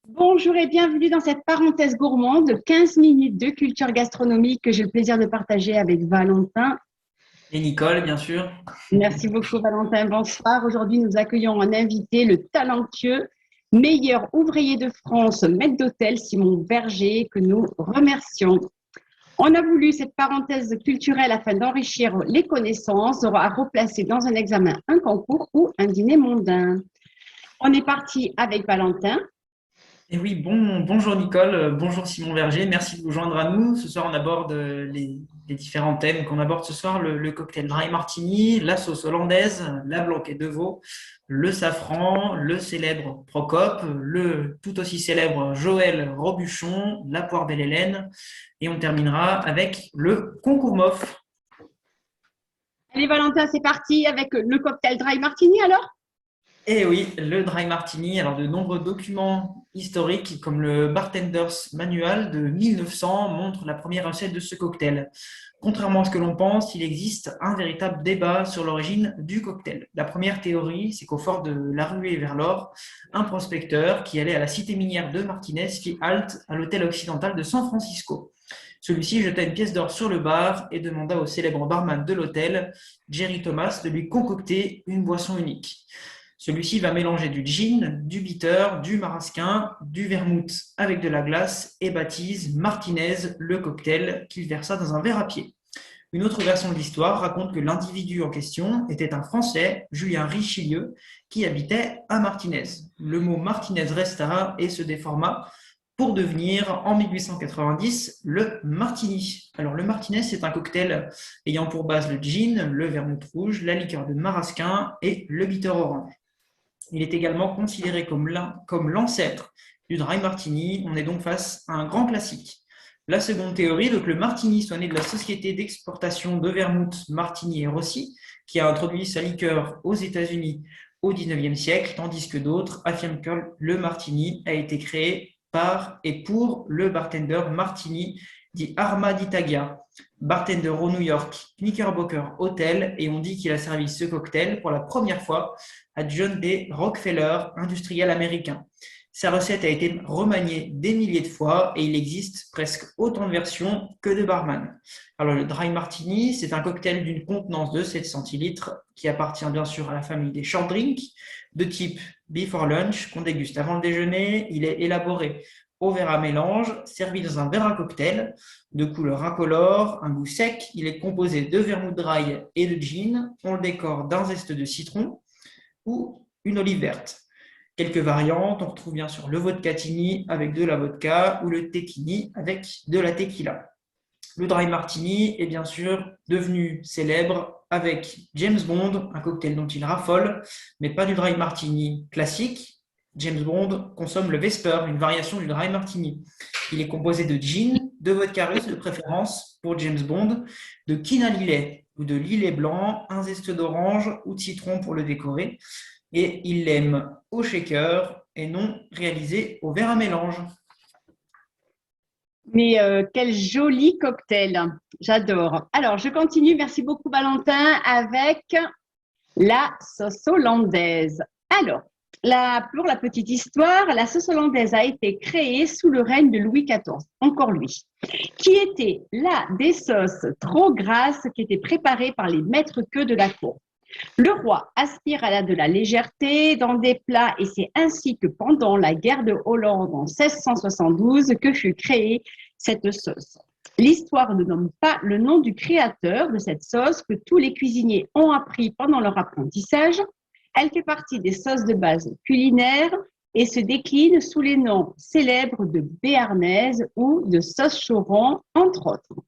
Bonjour et bienvenue dans cette parenthèse gourmande de 15 minutes de culture gastronomique que j'ai le plaisir de partager avec Valentin. Et Nicole, bien sûr. Merci beaucoup Valentin, bonsoir. Aujourd'hui, nous accueillons un invité, le talentueux meilleur ouvrier de France, maître d'hôtel Simon Berger, que nous remercions. On a voulu cette parenthèse culturelle afin d'enrichir les connaissances, à replacer dans un examen, un concours ou un dîner mondain. On est parti avec Valentin. Et oui, bonjour Nicole, bonjour Simon Verger, merci de vous joindre à nous. Ce soir, on aborde les différents thèmes qu'on aborde ce soir, le cocktail Dry Martini, la sauce hollandaise, la blanquette de veau, le safran, le célèbre Procope, le tout aussi célèbre Joël Robuchon, la poire belle Hélène, et on terminera avec le concours MOF. Allez Valentin, c'est parti avec le cocktail Dry Martini alors. Et oui, le Dry Martini, alors de nombreux documents historiques comme le Bartender's Manual de 1900 montrent la première recette de ce cocktail. Contrairement à ce que l'on pense, il existe un véritable débat sur l'origine du cocktail. La première théorie, c'est qu'au fort de la ruée vers l'or, un prospecteur qui allait à la cité minière de Martinez fit halte à l'hôtel occidental de San Francisco. Celui-ci jeta une pièce d'or sur le bar et demanda au célèbre barman de l'hôtel, Jerry Thomas, de lui concocter une boisson unique. Celui-ci va mélanger du gin, du bitter, du marasquin, du vermouth avec de la glace et baptise Martinez le cocktail qu'il versa dans un verre à pied. Une autre version de l'histoire raconte que l'individu en question était un Français, Julien Richelieu, qui habitait à Martinez. Le mot Martinez resta et se déforma pour devenir, en 1890, le martini. Alors, le martinez, c'est un cocktail ayant pour base le gin, le vermouth rouge, la liqueur de marasquin et le bitter orange. Il est également considéré comme l'ancêtre du dry martini. On est donc face à un grand classique. La seconde théorie, donc le martini soit né de la société d'exportation de vermouth Martini et Rossi, qui a introduit sa liqueur aux États-Unis au XIXe siècle, tandis que d'autres affirment que le martini a été créé par et pour le bartender Martini dit Arma d'Italia, bartender au New York Knickerbocker Hotel, et on dit qu'il a servi ce cocktail pour la première fois à John D. Rockefeller, industriel américain. Sa recette a été remaniée des milliers de fois et il existe presque autant de versions que de barman. Alors le Dry Martini, c'est un cocktail d'une contenance de 7 centilitres qui appartient bien sûr à la famille des short drinks de type before lunch qu'on déguste avant le déjeuner. Il est élaboré au verre à mélange, servi dans un verre à cocktail de couleur incolore, un goût sec. Il est composé de vermouth dry et de gin. On le décore d'un zeste de citron ou une olive verte. Quelques variantes, on retrouve bien sûr le vodkatini avec de la vodka ou le tequini avec de la tequila. Le dry martini est bien sûr devenu célèbre avec James Bond, un cocktail dont il raffole, mais pas du dry martini classique. James Bond consomme le Vesper, une variation du dry martini. Il est composé de gin, de vodka russe de préférence pour James Bond, de quina lillet ou de lillet blanc, un zeste d'orange ou de citron pour le décorer, et il l'aime au shaker et non réalisé au verre à mélange. Mais quel joli cocktail, j'adore. Alors, je continue, merci beaucoup Valentin, avec la sauce hollandaise. Alors, pour la petite histoire, la sauce hollandaise a été créée sous le règne de Louis XIV, encore lui, qui était là des sauces trop grasses qui étaient préparées par les maîtres queux de la cour. Le roi aspire à de la légèreté dans des plats et c'est ainsi que pendant la guerre de Hollande en 1672 que fut créée cette sauce. L'histoire ne donne pas le nom du créateur de cette sauce que tous les cuisiniers ont appris pendant leur apprentissage. Elle fait partie des sauces de base culinaires et se décline sous les noms célèbres de béarnaise ou de sauce choron, entre autres.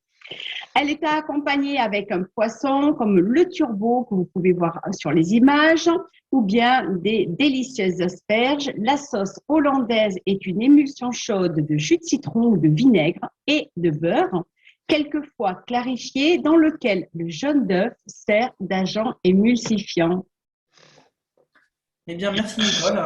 Elle est accompagnée avec un poisson comme le turbo que vous pouvez voir sur les images ou bien des délicieuses asperges. La sauce hollandaise est une émulsion chaude de jus de citron ou de vinaigre et de beurre, quelquefois clarifié, dans lequel le jaune d'œuf sert d'agent émulsifiant. Eh bien, merci Nicole.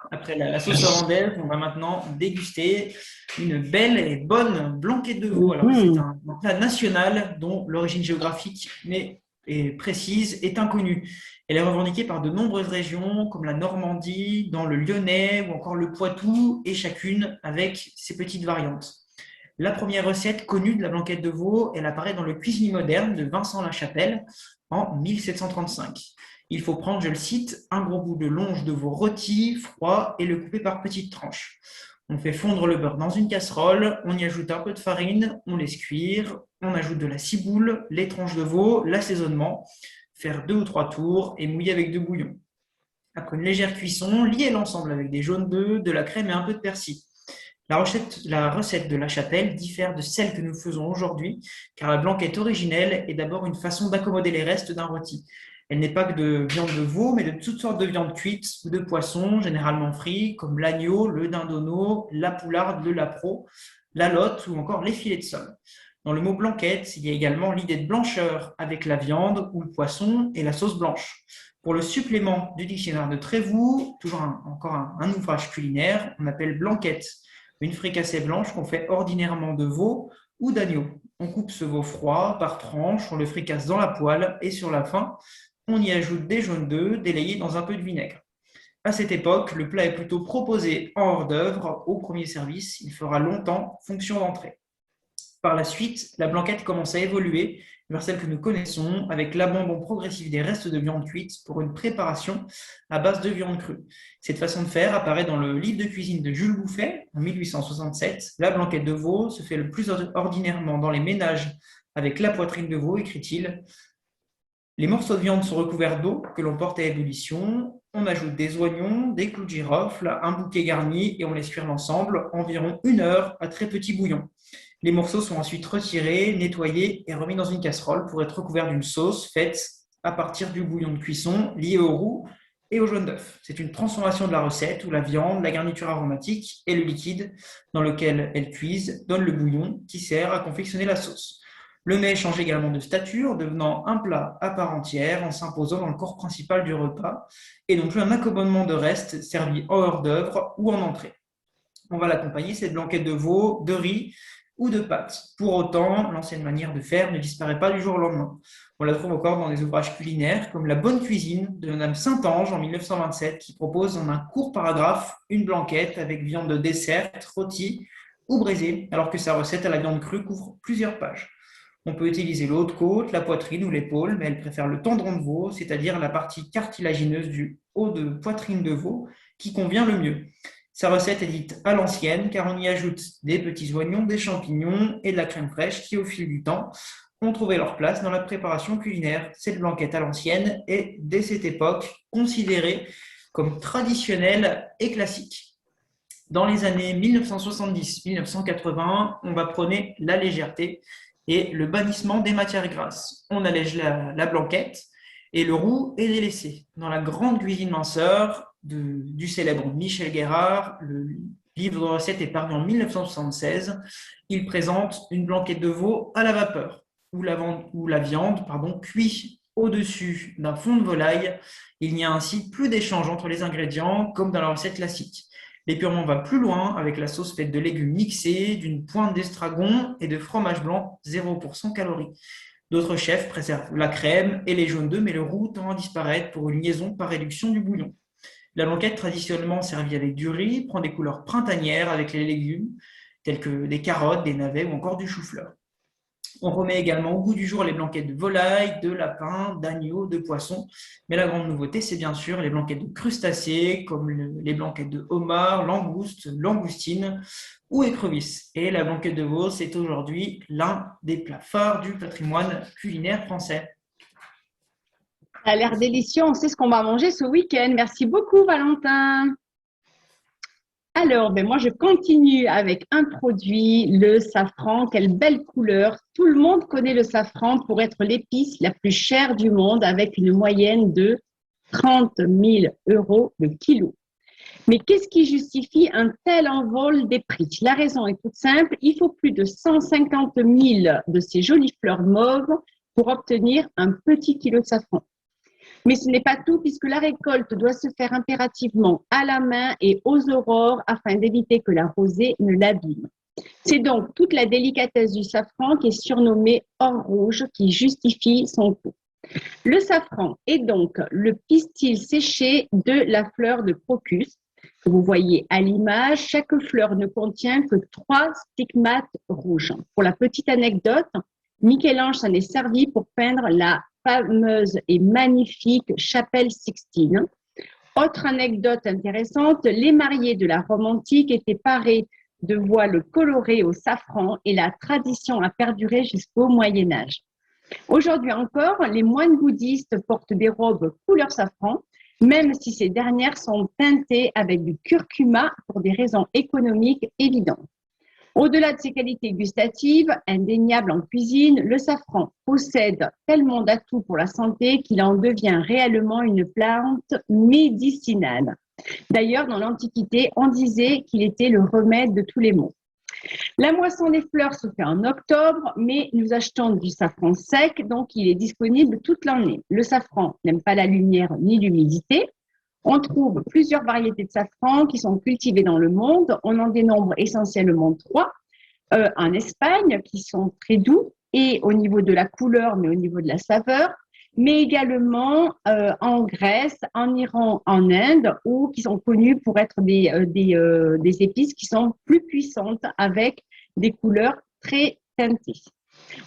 Après la sauce hollandaise, on va maintenant déguster une belle et bonne blanquette de veau. Alors, c'est Mmh. un plat national dont l'origine géographique n'est et précise est inconnue. Elle est revendiquée par de nombreuses régions comme la Normandie, dans le Lyonnais ou encore le Poitou, et chacune avec ses petites variantes. La première recette connue de la blanquette de veau, elle apparaît dans le Cuisine moderne de Vincent Lachapelle en 1735. Il faut prendre, je le cite, un gros bout de longe de veau rôti, froid, et le couper par petites tranches. On fait fondre le beurre dans une casserole, on y ajoute un peu de farine, on laisse cuire, on ajoute de la ciboule, les tranches de veau, l'assaisonnement, faire 2 ou 3 tours et mouiller avec de bouillon. Après une légère cuisson, lier l'ensemble avec des jaunes d'œufs, de la crème et un peu de persil. La recette de la Chapelle diffère de celle que nous faisons aujourd'hui, car la blanquette originelle est d'abord une façon d'accommoder les restes d'un rôti. Elle n'est pas que de viande de veau, mais de toutes sortes de viandes cuites ou de poissons, généralement frits, comme l'agneau, le dindonneau, la poularde, le lapro, la lotte ou encore les filets de sole. Dans le mot blanquette, il y a également l'idée de blancheur avec la viande ou le poisson et la sauce blanche. Pour le supplément du dictionnaire de Trévoux, toujours encore un ouvrage culinaire, on appelle blanquette une fricassée blanche qu'on fait ordinairement de veau ou d'agneau. On coupe ce veau froid par tranches, on le fricasse dans la poêle et sur la fin, on y ajoute des jaunes d'œufs délayés dans un peu de vinaigre. À cette époque, le plat est plutôt proposé en hors d'œuvre au premier service. Il fera longtemps fonction d'entrée. Par la suite, la blanquette commence à évoluer vers celle que nous connaissons avec l'abandon progressif des restes de viande cuite pour une préparation à base de viande crue. Cette façon de faire apparaît dans le livre de cuisine de Jules Bouffet en 1867. La blanquette de veau se fait le plus ordinairement dans les ménages avec la poitrine de veau, écrit-il. Les morceaux de viande sont recouverts d'eau que l'on porte à ébullition. On ajoute des oignons, des clous de girofle, un bouquet garni et on laisse cuire l'ensemble environ 1 heure à très petit bouillon. Les morceaux sont ensuite retirés, nettoyés et remis dans une casserole pour être recouverts d'une sauce faite à partir du bouillon de cuisson lié au roux et au jaune d'œuf. C'est une transformation de la recette où la viande, la garniture aromatique et le liquide dans lequel elle cuise donnent le bouillon qui sert à confectionner la sauce. Le mets change également de stature, devenant un plat à part entière en s'imposant dans le corps principal du repas et non plus un accommodement de restes servi en hors d'œuvre ou en entrée. On va l'accompagner, cette blanquette de veau, de riz ou de pâtes. Pour autant, l'ancienne manière de faire ne disparaît pas du jour au lendemain. On la trouve encore dans des ouvrages culinaires comme La Bonne Cuisine de Madame Saint-Ange en 1927 qui propose en un court paragraphe une blanquette avec viande de dessert, rôtie ou braisée, alors que sa recette à la viande crue couvre plusieurs pages. On peut utiliser l'autre côte, la poitrine ou l'épaule, mais elle préfère le tendron de veau, c'est-à-dire la partie cartilagineuse du haut de poitrine de veau, qui convient le mieux. Sa recette est dite à l'ancienne car on y ajoute des petits oignons, des champignons et de la crème fraîche qui, au fil du temps, ont trouvé leur place dans la préparation culinaire. Cette blanquette à l'ancienne est, dès cette époque, considérée comme traditionnelle et classique. Dans les années 1970-1980, on va prôner la légèreté et le bannissement des matières grasses. On allège la blanquette et le roux est délaissé. Dans la grande cuisine minceur du célèbre Michel Guérard, le livre de recettes est paru en 1976. Il présente une blanquette de veau à la vapeur, où la viande cuit au-dessus d'un fond de volaille. Il n'y a ainsi plus d'échange entre les ingrédients, comme dans la recette classique. L'épurement va plus loin avec la sauce faite de légumes mixés, d'une pointe d'estragon et de fromage blanc 0% calories. D'autres chefs préservent la crème et les jaunes d'œufs, mais le roux tend à disparaître pour une liaison par réduction du bouillon. La blanquette, traditionnellement servie avec du riz, prend des couleurs printanières avec les légumes, tels que des carottes, des navets ou encore du chou-fleur. On remet également au goût du jour les blanquettes de volaille, de lapin, d'agneau, de poisson. Mais la grande nouveauté, c'est bien sûr les blanquettes de crustacés, comme les blanquettes de homard, langouste, langoustine ou écrevisse. Et la blanquette de veau, c'est aujourd'hui l'un des plats phares du patrimoine culinaire français. Ça a l'air délicieux, on sait ce qu'on va manger ce week-end. Merci beaucoup, Valentin. Alors, moi, je continue avec un produit, le safran. Quelle belle couleur. Tout le monde connaît le safran pour être l'épice la plus chère du monde avec une moyenne de 30 000 € le kilo. Mais qu'est-ce qui justifie un tel envol des prix? La raison est toute simple. Il faut plus de 150 000 de ces jolies fleurs mauves pour obtenir un petit kilo de safran. Mais ce n'est pas tout puisque la récolte doit se faire impérativement à la main et aux aurores afin d'éviter que la rosée ne l'abîme. C'est donc toute la délicatesse du safran qui est surnommé or rouge qui justifie son coût. Le safran est donc le pistil séché de la fleur de crocus. Que vous voyez à l'image, chaque fleur ne contient que 3 stigmates rouges. Pour la petite anecdote, Michel-Ange s'en est servi pour peindre la fameuse et magnifique chapelle Sixtine. Autre anecdote intéressante, les mariés de la Rome antique étaient parés de voiles colorées au safran et la tradition a perduré jusqu'au Moyen Âge. Aujourd'hui encore, les moines bouddhistes portent des robes couleur safran, même si ces dernières sont teintées avec du curcuma pour des raisons économiques évidentes. Au-delà de ses qualités gustatives, indéniables en cuisine, le safran possède tellement d'atouts pour la santé qu'il en devient réellement une plante médicinale. D'ailleurs, dans l'Antiquité, on disait qu'il était le remède de tous les maux. La moisson des fleurs se fait en octobre, mais nous achetons du safran sec, donc il est disponible toute l'année. Le safran n'aime pas la lumière ni l'humidité. On trouve plusieurs variétés de safran qui sont cultivées dans le monde. On en dénombre essentiellement 3 en Espagne, qui sont très doux, et au niveau de la couleur, mais au niveau de la saveur, mais également en Grèce, en Iran, en Inde, ou qui sont connus pour être des épices qui sont plus puissantes avec des couleurs très teintées.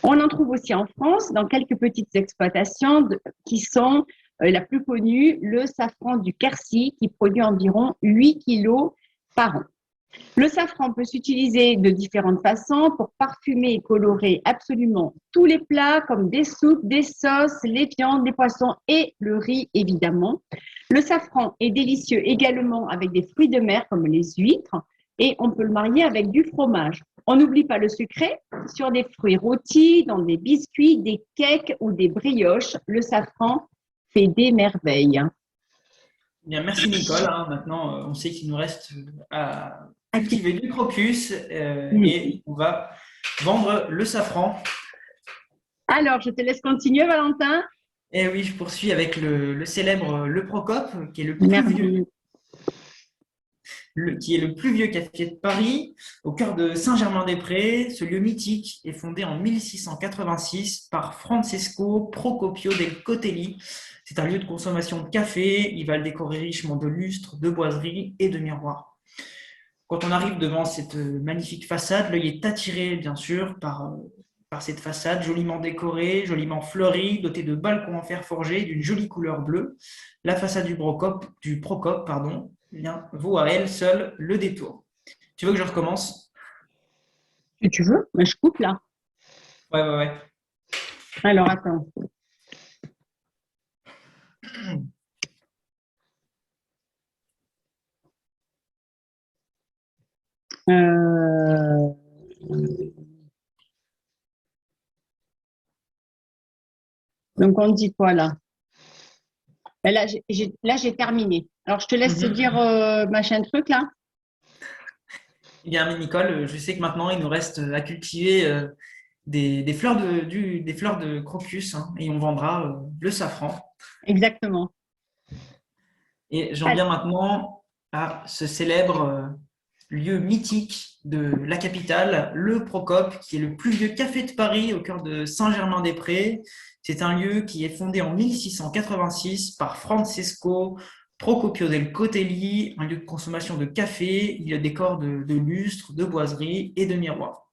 On en trouve aussi en France, dans quelques petites exploitations qui sont la plus connue, le safran du Quercy, qui produit environ 8 kilos par an. Le safran peut s'utiliser de différentes façons pour parfumer et colorer absolument tous les plats, comme des soupes, des sauces, les viandes, les poissons et le riz, évidemment. Le safran est délicieux également avec des fruits de mer, comme les huîtres, et on peut le marier avec du fromage. On n'oublie pas le sucré sur des fruits rôtis, dans des biscuits, des cakes ou des brioches. Le safran fait des merveilles. Bien, merci Nicole. Maintenant, on sait qu'il nous reste à cultiver du crocus et on va vendre le safran. Alors, je te laisse continuer, Valentin. Et oui, je poursuis avec le célèbre Le Procope, qui est le plus vieux. Qui est le plus vieux café de Paris, au cœur de Saint-Germain-des-Prés. Ce lieu mythique est fondé en 1686 par Francesco Procopio del Cotelli. C'est un lieu de consommation de café. Il va le décorer richement de lustres, de boiseries et de miroirs. Quand on arrive devant cette magnifique façade, l'œil est attiré, bien sûr, par cette façade joliment décorée, joliment fleurie, dotée de balcons en fer forgé d'une jolie couleur bleue. La façade du Procope, vaut à elle seule le détour. Tu veux que je recommence? Si tu veux, mais je coupe là. Ouais. Alors, attends. Donc, on dit quoi là? Là, j'ai terminé. Alors, je te laisse dire machin truc là. Eh bien, Nicole, je sais que maintenant, il nous reste à cultiver des fleurs de crocus et on vendra le safran. Exactement. Et j'en viens maintenant à ce célèbre lieu mythique de la capitale, le Procope, qui est le plus vieux café de Paris au cœur de Saint-Germain-des-Prés. C'est un lieu qui est fondé en 1686 par Francesco Procopio del Cotelli, un lieu de consommation de café. Il y a des décor de lustres, de boiseries et de miroirs.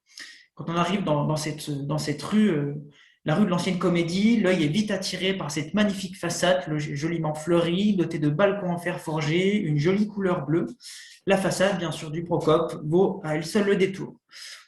Quand on arrive dans cette rue, la rue de l'Ancienne Comédie, l'œil est vite attiré par cette magnifique façade joliment fleurie, dotée de balcons en fer forgé, une jolie couleur bleue. La façade, bien sûr, du Procope vaut à elle seule le détour.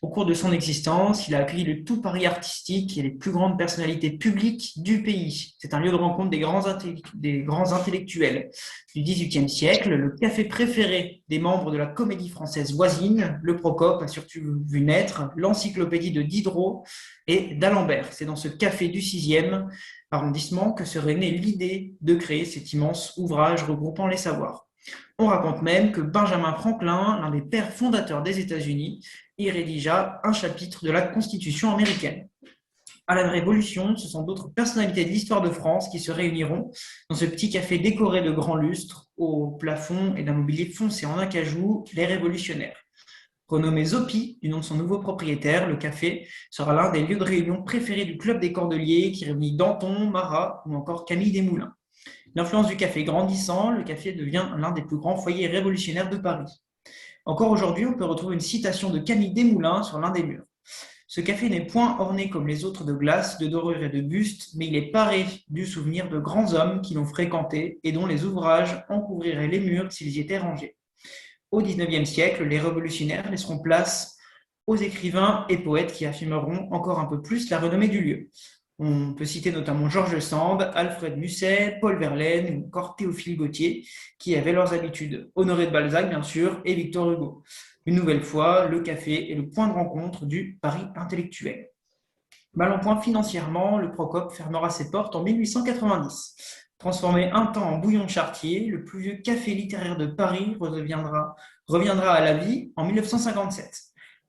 Au cours de son existence, il a accueilli le tout Paris artistique et les plus grandes personnalités publiques du pays. C'est un lieu de rencontre des grands intellectuels du XVIIIe siècle, le café préféré des membres de la Comédie Française voisine. Le Procope a surtout vu naître l'encyclopédie de Diderot et d'Alembert. C'est dans ce café du 6e arrondissement que serait née l'idée de créer cet immense ouvrage regroupant les savoirs. On raconte même que Benjamin Franklin, l'un des pères fondateurs des États-Unis, y rédigea un chapitre de la Constitution américaine. À la Révolution, ce sont d'autres personnalités de l'histoire de France qui se réuniront dans ce petit café décoré de grands lustres, au plafond et d'un mobilier foncé en acajou, les révolutionnaires. Renommé Zopi, du nom de son nouveau propriétaire, le café sera l'un des lieux de réunion préférés du club des Cordeliers qui réunit Danton, Marat ou encore Camille Desmoulins. L'influence du café grandissant, le café devient l'un des plus grands foyers révolutionnaires de Paris. Encore aujourd'hui, on peut retrouver une citation de Camille Desmoulins sur l'un des murs. Ce café n'est point orné comme les autres de glace, de dorures et de bustes, mais il est paré du souvenir de grands hommes qui l'ont fréquenté et dont les ouvrages en couvriraient les murs s'ils y étaient rangés. Au XIXe siècle, les révolutionnaires laisseront place aux écrivains et poètes qui affirmeront encore un peu plus la renommée du lieu. On peut citer notamment George Sand, Alfred Musset, Paul Verlaine ou encore Théophile Gautier, qui avaient leurs habitudes. Honoré de Balzac, bien sûr, et Victor Hugo. Une nouvelle fois, le café est le point de rencontre du Paris intellectuel. Mal en point financièrement, le Procope fermera ses portes en 1890. Transformé un temps en bouillon de Chartier, le plus vieux café littéraire de Paris reviendra à la vie en 1957.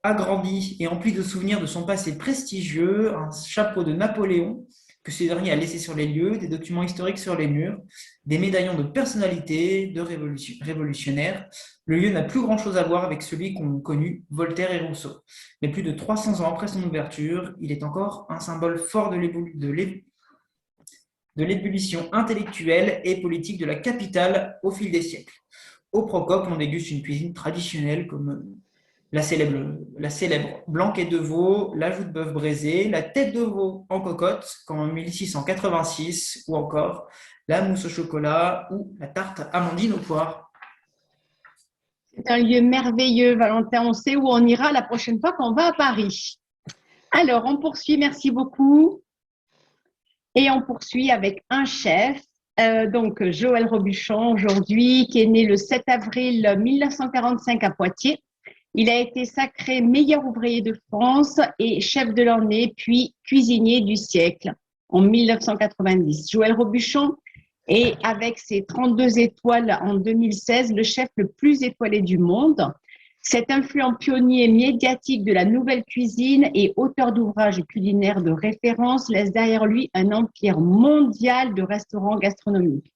Agrandi et empli de souvenirs de son passé prestigieux, un chapeau de Napoléon que ce dernier a laissé sur les lieux, des documents historiques sur les murs, des médaillons de personnalités, de révolutionnaires. Le lieu n'a plus grand-chose à voir avec celui qu'ont connu Voltaire et Rousseau. Mais plus de 300 ans après son ouverture, il est encore un symbole fort de l'ébullition intellectuelle et politique de la capitale au fil des siècles. Au Procope, on déguste une cuisine traditionnelle comme la célèbre blanquette de veau, la joue de bœuf braisée, la tête de veau en cocotte, comme en 1686, ou encore la mousse au chocolat ou la tarte amandine aux poires. C'est un lieu merveilleux, Valentin. On sait où on ira la prochaine fois qu'on va à Paris. Alors, on poursuit. Merci beaucoup. Et on poursuit avec un chef, donc Joël Robuchon aujourd'hui, qui est né le 7 avril 1945 à Poitiers. Il a été sacré meilleur ouvrier de France et chef de l'année, puis cuisinier du siècle en 1990. Joël Robuchon est, avec ses 32 étoiles en 2016, le chef le plus étoilé du monde. Cet influent pionnier médiatique de la nouvelle cuisine et auteur d'ouvrages culinaires de référence laisse derrière lui un empire mondial de restaurants gastronomiques.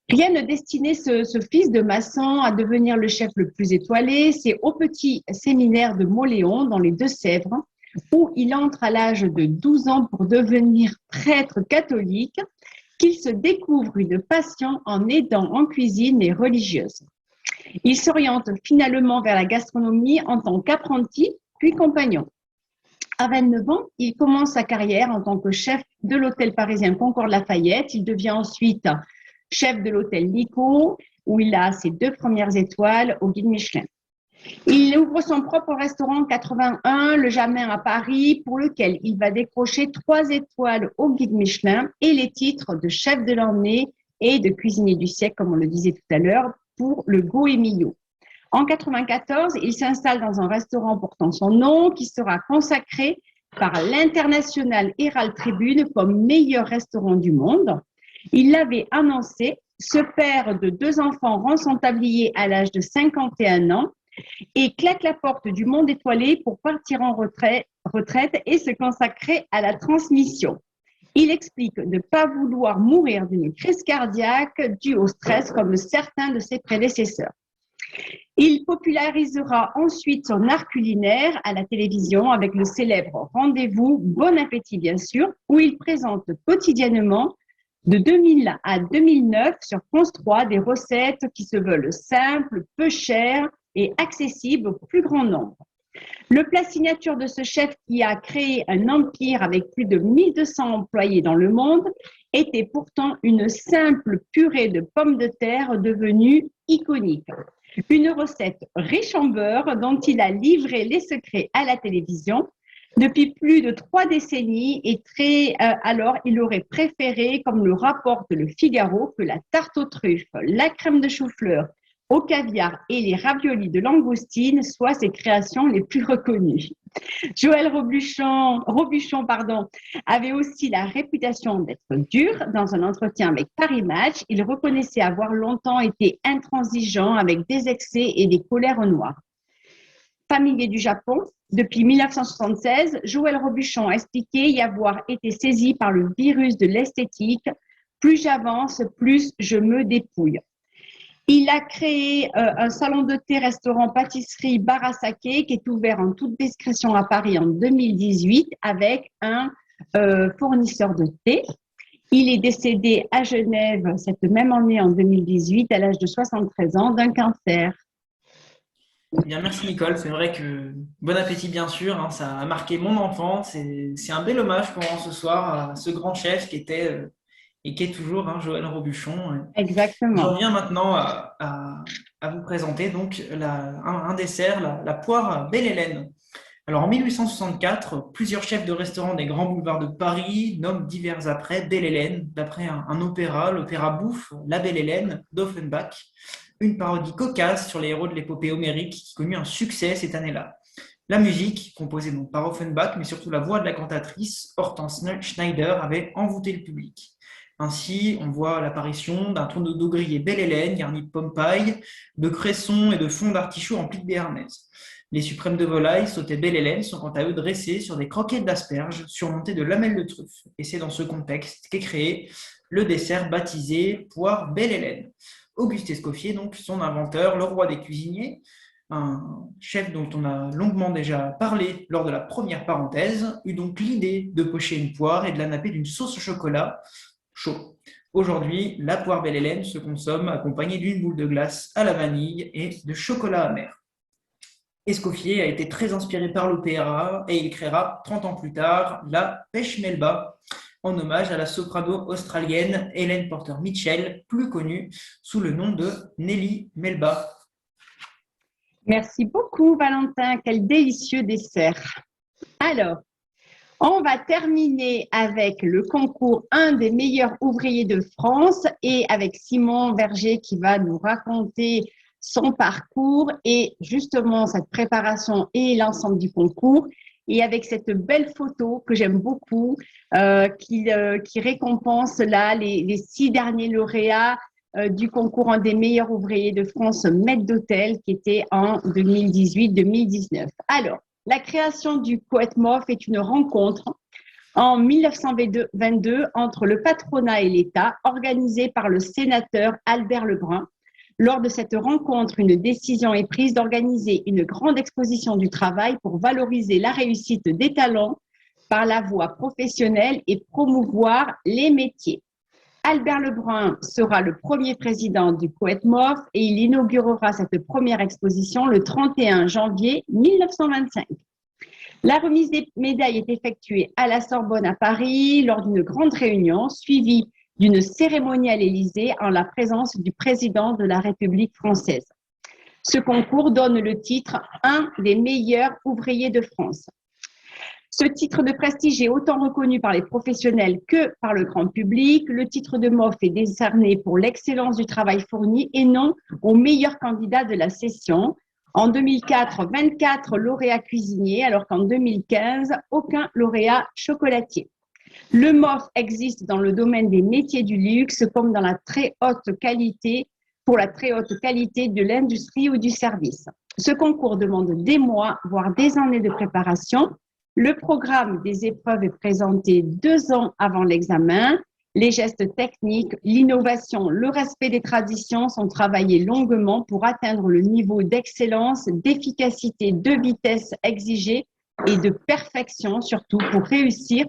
Rien ne destinait ce fils de maçon à devenir le chef le plus étoilé. C'est au petit séminaire de Mauléon, dans les Deux-Sèvres, où il entre à l'âge de 12 ans pour devenir prêtre catholique, qu'il se découvre une passion en aidant en cuisine les religieuses. Il s'oriente finalement vers la gastronomie en tant qu'apprenti, puis compagnon. À 29 ans, il commence sa carrière en tant que chef de l'hôtel parisien Concorde-Lafayette. Il devient ensuite chef de l'hôtel Nico, où il a ses 2 premières étoiles au guide Michelin. Il ouvre son propre restaurant en 81, le Jamin à Paris, pour lequel il va décrocher 3 étoiles au guide Michelin et les titres de chef de l'année et de cuisinier du siècle, comme on le disait tout à l'heure, pour le Goemio. En 94, il s'installe dans un restaurant portant son nom qui sera consacré par l'international Herald Tribune comme meilleur restaurant du monde. Il l'avait annoncé, ce père de 2 enfants rend son tablier à l'âge de 51 ans et claque la porte du monde étoilé pour partir en retraite et se consacrer à la transmission. Il explique ne pas vouloir mourir d'une crise cardiaque due au stress comme certains de ses prédécesseurs. Il popularisera ensuite son art culinaire à la télévision avec le célèbre Rendez-vous, Bon Appétit bien sûr, où il présente quotidiennement de 2000 à 2009 sur France 3 des recettes qui se veulent simples, peu chères et accessibles au plus grand nombre. Le plat signature de ce chef qui a créé un empire avec plus de 1200 employés dans le monde était pourtant une simple purée de pommes de terre devenue iconique. Une recette riche en beurre dont il a livré les secrets à la télévision depuis plus de 3 décennies et alors il aurait préféré, comme le rapporte le Figaro, que la tarte aux truffes, la crème de chou-fleur au caviar et les raviolis de langoustine soient ses créations les plus reconnues. Joël Robuchon, avait aussi la réputation d'être dur. Dans un entretien avec Paris Match, il reconnaissait avoir longtemps été intransigeant avec des excès et des colères noires. Familier du Japon, depuis 1976, Joël Robuchon a expliqué y avoir été saisi par le virus de l'esthétique. Plus j'avance, plus je me dépouille. Il a créé un salon de thé, restaurant, pâtisserie, bar à saké qui est ouvert en toute discrétion à Paris en 2018 avec un fournisseur de thé. Il est décédé à Genève cette même année en 2018 à l'âge de 73 ans d'un cancer. Bien, merci Nicole. C'est vrai que bon appétit, bien sûr, hein, ça a marqué mon enfance et c'est un bel hommage qu'on rend ce soir à ce grand chef qui était et qui est toujours hein, Joël Robuchon. J'en Exactement. viens maintenant à vous présenter donc un dessert, la poire Belle Hélène. Alors en 1864, plusieurs chefs de restaurants des grands boulevards de Paris nomment divers après Belle Hélène, d'après un opéra, l'opéra bouffe La Belle Hélène d'Offenbach, une parodie cocasse sur les héros de l'épopée homérique qui connut un succès cette année-là. La musique, composée donc par Offenbach, mais surtout la voix de la cantatrice Hortense Schneider, avait envoûté le public. Ainsi, on voit l'apparition d'un tourneau d'eau grillé Belle Hélène garni de pommes paille, de cressons et de fond d'artichaut en de béarnaise. Les suprêmes de volaille sautées Belle Hélène sont quant à eux dressés sur des croquettes d'asperges surmontées de lamelles de truffe. Et c'est dans ce contexte qu'est créé le dessert baptisé poire Belle Hélène. Auguste Escoffier, donc son inventeur, le roi des cuisiniers, un chef dont on a longuement déjà parlé lors de la première parenthèse, eut donc l'idée de pocher une poire et de la napper d'une sauce au chocolat chaud. Aujourd'hui, la poire Belle Hélène se consomme accompagnée d'une boule de glace à la vanille et de chocolat amer. Escoffier a été très inspiré par l'opéra et il créera 30 ans plus tard la Pêche Melba en hommage à la soprano australienne Helen Porter Mitchell, plus connue sous le nom de Nellie Melba. Merci beaucoup, Valentin. Quel délicieux dessert. Alors, on va terminer avec le concours Un des meilleurs ouvriers de France et avec Simon Verger qui va nous raconter son parcours et justement cette préparation et l'ensemble du concours. Et avec cette belle photo que j'aime beaucoup, qui récompense là les 6 derniers lauréats du concours Un des meilleurs ouvriers de France, maître d'hôtel, qui était en 2018-2019. Alors, la création du Poète MOF est une rencontre en 1922 entre le patronat et l'État, organisée par le sénateur Albert Lebrun. Lors de cette rencontre, une décision est prise d'organiser une grande exposition du travail pour valoriser la réussite des talents par la voie professionnelle et promouvoir les métiers. Albert Lebrun sera le premier président du Poète MOF et il inaugurera cette première exposition le 31 janvier 1925. La remise des médailles est effectuée à la Sorbonne à Paris lors d'une grande réunion suivie d'une cérémonie à l'Élysée en la présence du président de la République française. Ce concours donne le titre « Un des meilleurs ouvriers de France ». Ce titre de prestige est autant reconnu par les professionnels que par le grand public. Le titre de MOF est décerné pour l'excellence du travail fourni et non au meilleur candidat de la session. En 2004, 24 lauréats cuisiniers, alors qu'en 2015, aucun lauréat chocolatier. Le MOF existe dans le domaine des métiers du luxe comme dans la très haute qualité, pour la très haute qualité de l'industrie ou du service. Ce concours demande des mois, voire des années de préparation. Le programme des épreuves est présenté 2 ans avant l'examen. Les gestes techniques, l'innovation, le respect des traditions sont travaillés longuement pour atteindre le niveau d'excellence, d'efficacité, de vitesse exigé et de perfection, surtout pour réussir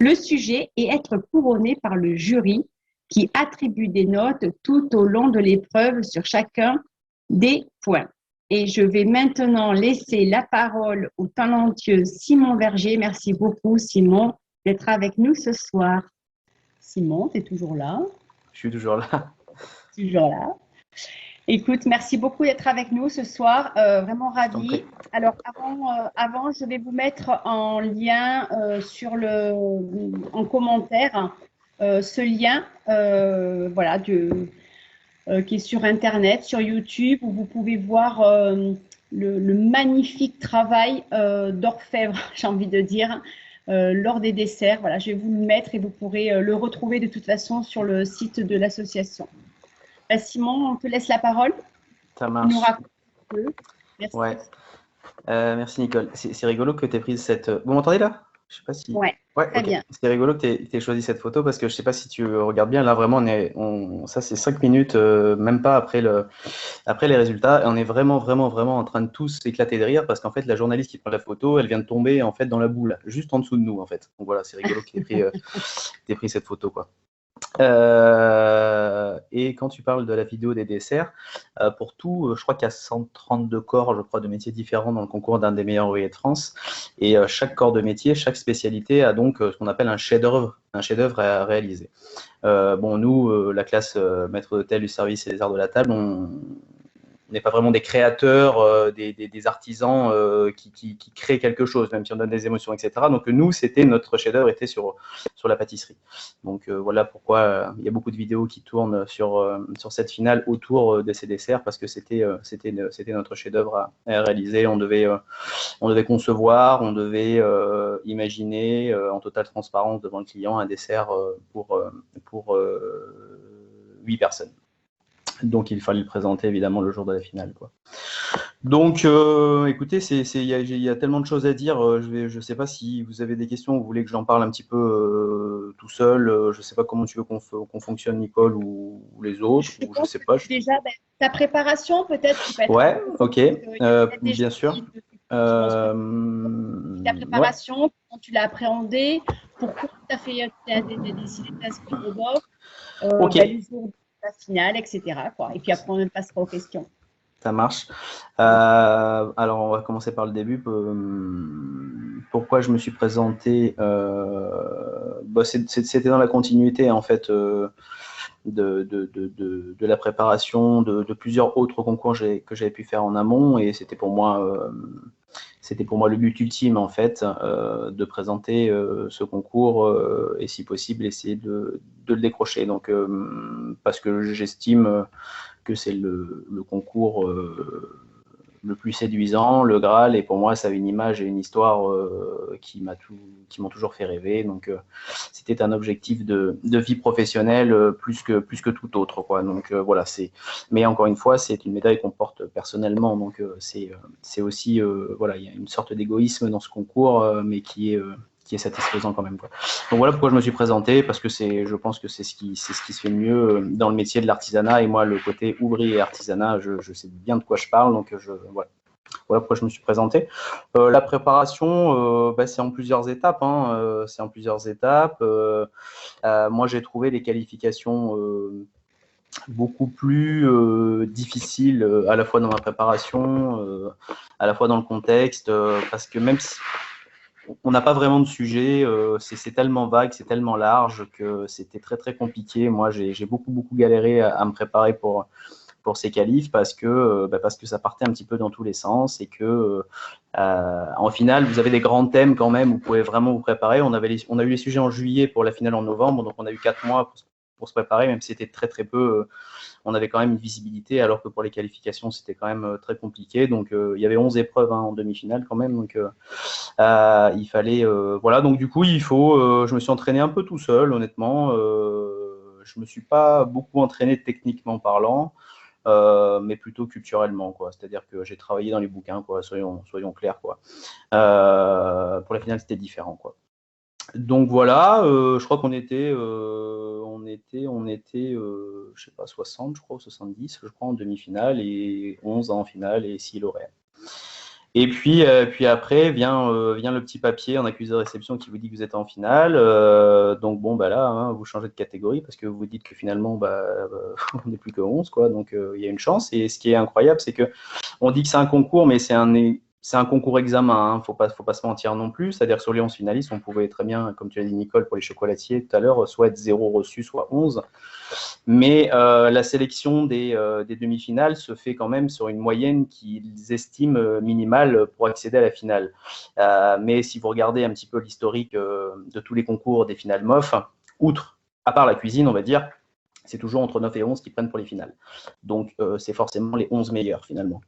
le sujet et être couronné par le jury qui attribue des notes tout au long de l'épreuve sur chacun des points. Et je vais maintenant laisser la parole au talentueux Simon Verger. Merci beaucoup, Simon, d'être avec nous ce soir. Simon, tu es toujours là? Je suis toujours là. Toujours là. Écoute, merci beaucoup d'être avec nous ce soir. Vraiment ravie. Alors, avant, je vais vous mettre en lien en commentaire ce lien voilà, qui est sur Internet, sur YouTube, où vous pouvez voir le magnifique travail d'orfèvre, j'ai envie de dire, lors des desserts. Voilà, je vais vous le mettre et vous pourrez le retrouver de toute façon sur le site de l'association. Simon, on te laisse la parole. Ça marche. Nous raconte un peu. Merci. Ouais. Merci Nicole. C'est rigolo que tu aies pris cette… Vous m'entendez là? Je sais pas si… Ouais. Ouais, Très ok. bien. C'est rigolo que tu aies choisi cette photo parce que je sais pas si tu regardes bien. Là, vraiment, ça, c'est 5 minutes, même pas après les résultats. Et on est vraiment, vraiment, vraiment en train de tous s'éclater de rire parce qu'en fait, la journaliste qui prend la photo, elle vient de tomber en fait dans la boule, juste en dessous de nous, en fait. Donc voilà, c'est rigolo que t'aies pris cette photo, quoi. Et quand tu parles de la vidéo des desserts, pour tout, je crois qu'il y a 132 corps, je crois, de métiers différents dans le concours d'un des meilleurs ouvriers de France. Et chaque corps de métier, chaque spécialité a donc ce qu'on appelle un chef-d'œuvre à réaliser. Bon, nous, la classe maître d'hôtel du service et des arts de la table, on n'est pas vraiment des créateurs, des artisans qui créent quelque chose, même si on donne des émotions, etc. Donc nous, notre chef-d'œuvre était sur la pâtisserie. Donc voilà pourquoi il y a beaucoup de vidéos qui tournent sur cette finale autour de ces desserts, parce que c'était notre chef-d'œuvre à réaliser. On devait concevoir, on devait imaginer en totale transparence devant le client un dessert pour 8 personnes. Donc il fallait le présenter évidemment le jour de la finale, quoi. Donc écoutez, il y a tellement de choses à dire. Je sais pas si vous avez des questions, vous voulez que j'en parle un petit peu tout seul. Je sais pas comment tu veux qu'on fonctionne, Nicole, ou les autres, ou je sais pas. Déjà, ta préparation, peut-être, qui peut être Ouais, intéressante, ok, parce qu'il y a peut-être des bien gens sûr. qui vont se poser ta Ouais, préparation, comment tu l'as appréhendée, pourquoi tu as décidé de t'inscrire au BOF, ok. le jour de la finale, etc., quoi. Et puis après, on passera aux questions. Ça marche. Alors, on va commencer par le début. Pourquoi je me suis présenté c'était dans la continuité, en fait, de la préparation de plusieurs autres concours que j'avais pu faire en amont. Et c'était pour moi le but ultime, en fait, de présenter ce concours et, si possible, essayer de le décrocher. Donc, parce que j'estime que c'est le concours le plus séduisant, le Graal, et pour moi, ça a une image et une histoire qui m'ont toujours fait rêver. Donc, c'était un objectif de vie professionnelle plus que tout autre, quoi. Donc, voilà, mais encore une fois, c'est une médaille qu'on porte personnellement. Donc, c'est aussi, voilà, il y a une sorte d'égoïsme dans ce concours, mais qui est satisfaisant quand même, quoi. Donc voilà pourquoi je me suis présenté, parce que je pense que c'est ce qui se fait de mieux dans le métier de l'artisanat. Et moi, le côté ouvrier et artisanat, je sais bien de quoi je parle. Donc voilà pourquoi je me suis présenté. La préparation, c'est en plusieurs étapes. C'est en plusieurs étapes. Moi, j'ai trouvé les qualifications beaucoup plus difficiles, à la fois dans ma préparation, à la fois dans le contexte, parce que même si on n'a pas vraiment de sujet, c'est tellement vague, c'est tellement large que c'était très très compliqué. Moi, j'ai beaucoup galéré à me préparer pour ces qualifs, parce que ça partait un petit peu dans tous les sens, et que en finale, vous avez des grands thèmes quand même, vous pouvez vraiment vous préparer. On a eu les sujets en juillet pour la finale en novembre, donc on a eu 4 mois pour se préparer, même si c'était très très peu. On avait quand même une visibilité, alors que pour les qualifications, c'était quand même très compliqué. Donc, il y avait 11 épreuves en demi-finale quand même. Donc, il fallait… voilà, donc du coup, je me suis entraîné un peu tout seul, honnêtement. Je ne me suis pas beaucoup entraîné techniquement parlant, mais plutôt culturellement, quoi. C'est-à-dire que j'ai travaillé dans les bouquins, quoi, soyons clairs, quoi. Pour la finale, c'était différent, quoi. Donc voilà, je crois qu'on était, je sais pas, 60, je crois, ou 70, je crois, en demi-finale, et 11 en finale, et 6 lauréats. Et puis après vient le petit papier en accusé de réception qui vous dit que vous êtes en finale. Donc bon, là, vous changez de catégorie, parce que vous dites que finalement, on n'est plus que 11, quoi. Donc il y a une chance. Et ce qui est incroyable, c'est que on dit que c'est un concours, mais c'est un concours examen, faut pas se mentir non plus. C'est-à-dire que sur les 11 finalistes, on pouvait très bien, comme tu as dit, Nicole, pour les chocolatiers tout à l'heure, soit être 0 reçu, soit 11. Mais la sélection des demi-finales se fait quand même sur une moyenne qu'ils estiment minimale pour accéder à la finale. Mais si vous regardez un petit peu l'historique de tous les concours des finales MOF, à part la cuisine, on va dire, c'est toujours entre 9 et 11 qui prennent pour les finales. Donc, c'est forcément les 11 meilleurs, finalement.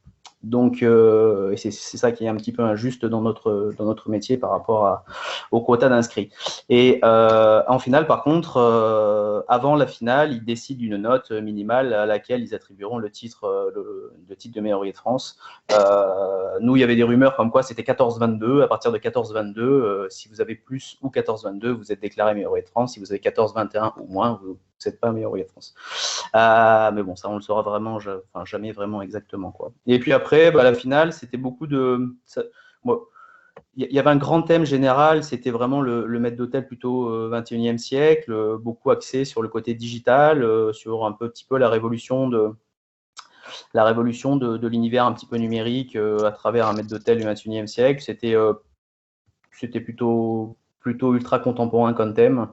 Donc, et c'est ça qui est un petit peu injuste dans notre métier par rapport au quota d'inscrits. Et en finale, par contre, avant la finale, ils décident d'une note minimale à laquelle ils attribueront le titre de meilleur ouvrier de France. Nous, il y avait des rumeurs comme quoi c'était 14-22. À partir de 14-22, si vous avez plus ou 14-22, vous êtes déclaré meilleur ouvrier de France. Si vous avez 14-21 ou moins, vous n'êtes pas meilleur ouvrier de France. Mais bon, ça, on le saura vraiment, jamais vraiment exactement, quoi. Et puis après, la finale, c'était beaucoup de... Il y avait un grand thème général, c'était vraiment le maître d'hôtel plutôt 21e siècle, beaucoup axé sur le côté digital, sur un petit peu la révolution de l'univers un petit peu numérique à travers un maître d'hôtel du 21e siècle. C'était plutôt ultra contemporain comme thème.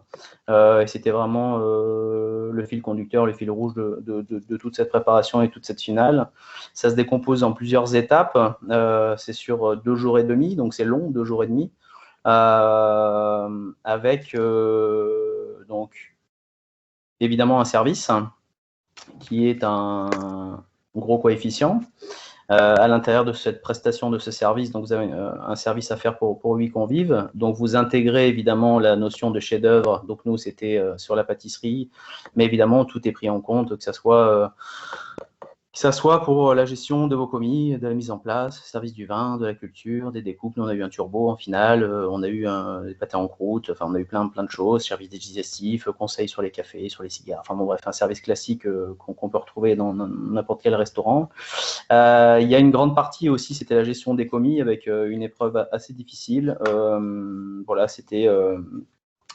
Et c'était vraiment le fil conducteur, le fil rouge de toute cette préparation et toute cette finale. Ça se décompose en plusieurs étapes. C'est sur 2 jours et demi, donc c'est long, 2 jours et demi, avec donc évidemment un service qui est un gros coefficient. À l'intérieur de cette prestation de ce service, donc vous avez un service à faire pour 8 convives. Donc vous intégrez évidemment la notion de chef-d'œuvre. Donc nous, c'était sur la pâtisserie, mais évidemment, tout est pris en compte, que ça soit pour la gestion de vos commis, de la mise en place, service du vin, de la culture, des découpes. Nous, on a eu un turbo en finale, on a eu des pâtés en croûte, enfin, on a eu plein de choses, service digestif, conseils sur les cafés, sur les cigares, enfin bon, bref, un service classique qu'on peut retrouver dans n'importe quel restaurant. Il y a une grande partie aussi, c'était la gestion des commis avec une épreuve assez difficile. Voilà, c'était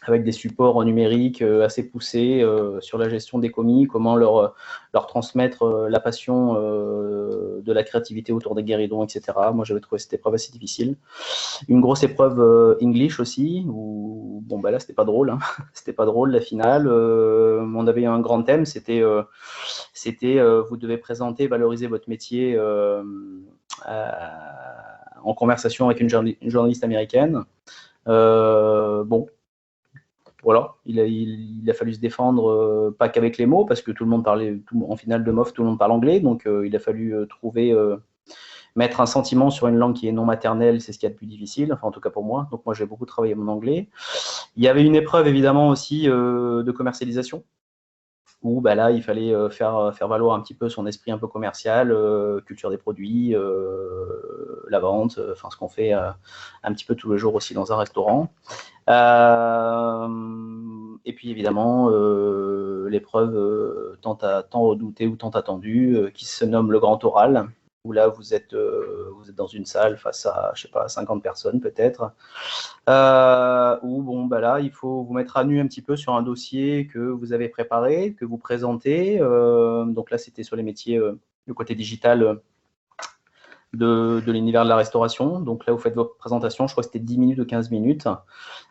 avec des supports numériques assez poussés sur la gestion des commis, comment leur transmettre la passion de la créativité autour des guéridons, etc. Moi, j'avais trouvé cette épreuve assez difficile. Une grosse épreuve English aussi, où bon, là, c'était pas drôle, hein. C'était pas drôle, la finale. On avait un grand thème, c'était vous devez présenter, valoriser votre métier en conversation avec une journaliste américaine. Bon, voilà, il a fallu se défendre, pas qu'avec les mots, parce que tout le monde parlait, en finale de MOF, tout le monde parle anglais, donc il a fallu mettre un sentiment sur une langue qui est non maternelle, c'est ce qu'il y a de plus difficile, enfin en tout cas pour moi. Donc moi j'ai beaucoup travaillé mon anglais. Il y avait une épreuve évidemment aussi de commercialisation, où là il fallait faire valoir un petit peu son esprit un peu commercial, culture des produits, la vente, enfin ce qu'on fait un petit peu tous les jours aussi dans un restaurant. Et puis évidemment l'épreuve tant redoutée ou tant attendue qui se nomme le grand oral, où là vous êtes dans une salle face à, je sais pas, 50 personnes peut-être, où bon là il faut vous mettre à nu un petit peu sur un dossier que vous avez préparé, que vous présentez. Donc là c'était sur les métiers, le côté digital de l'univers de la restauration. Donc là vous faites votre présentation, je crois que c'était 10 minutes ou 15 minutes.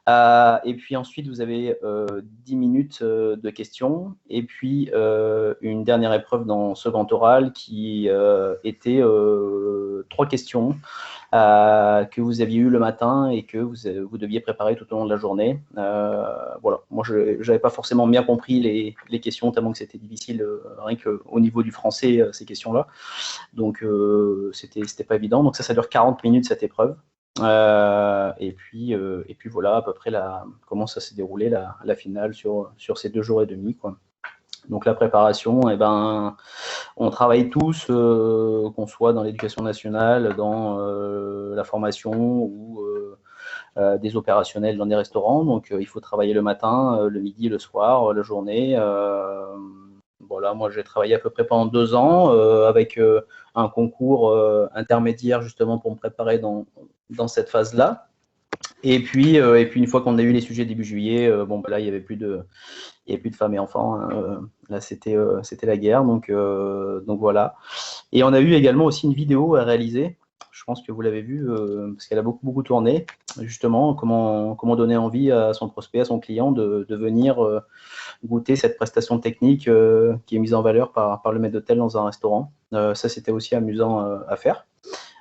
Et puis ensuite, vous avez 10 minutes de questions. Et puis, une dernière épreuve dans ce grand oral qui était 3 questions que vous aviez eues le matin et que vous deviez préparer tout au long de la journée. Voilà. Moi, je n'avais pas forcément bien compris les questions, tellement que c'était difficile, rien qu'au niveau du français, ces questions-là. Donc, c'était pas évident. Donc ça dure 40 minutes, cette épreuve. Et puis voilà à peu près comment ça s'est déroulé la finale sur ces 2 jours et demi, quoi. Donc la préparation, on travaille tous, qu'on soit dans l'éducation nationale, dans la formation ou des opérationnels dans des restaurants. Donc il faut travailler le matin, le midi, le soir, la journée. Voilà, moi j'ai travaillé à peu près pendant 2 ans avec un concours intermédiaire justement pour me préparer dans cette phase-là. Et puis une fois qu'on a eu les sujets début juillet, là il n'y avait plus de femmes et enfants, hein. Là c'était la guerre, donc voilà. Et on a eu également aussi une vidéo à réaliser. Je pense que vous l'avez vue parce qu'elle a beaucoup tourné. Justement, comment donner envie à son prospect, à son client de venir goûter cette prestation technique qui est mise en valeur par le maître d'hôtel dans un restaurant. Ça c'était aussi amusant à faire.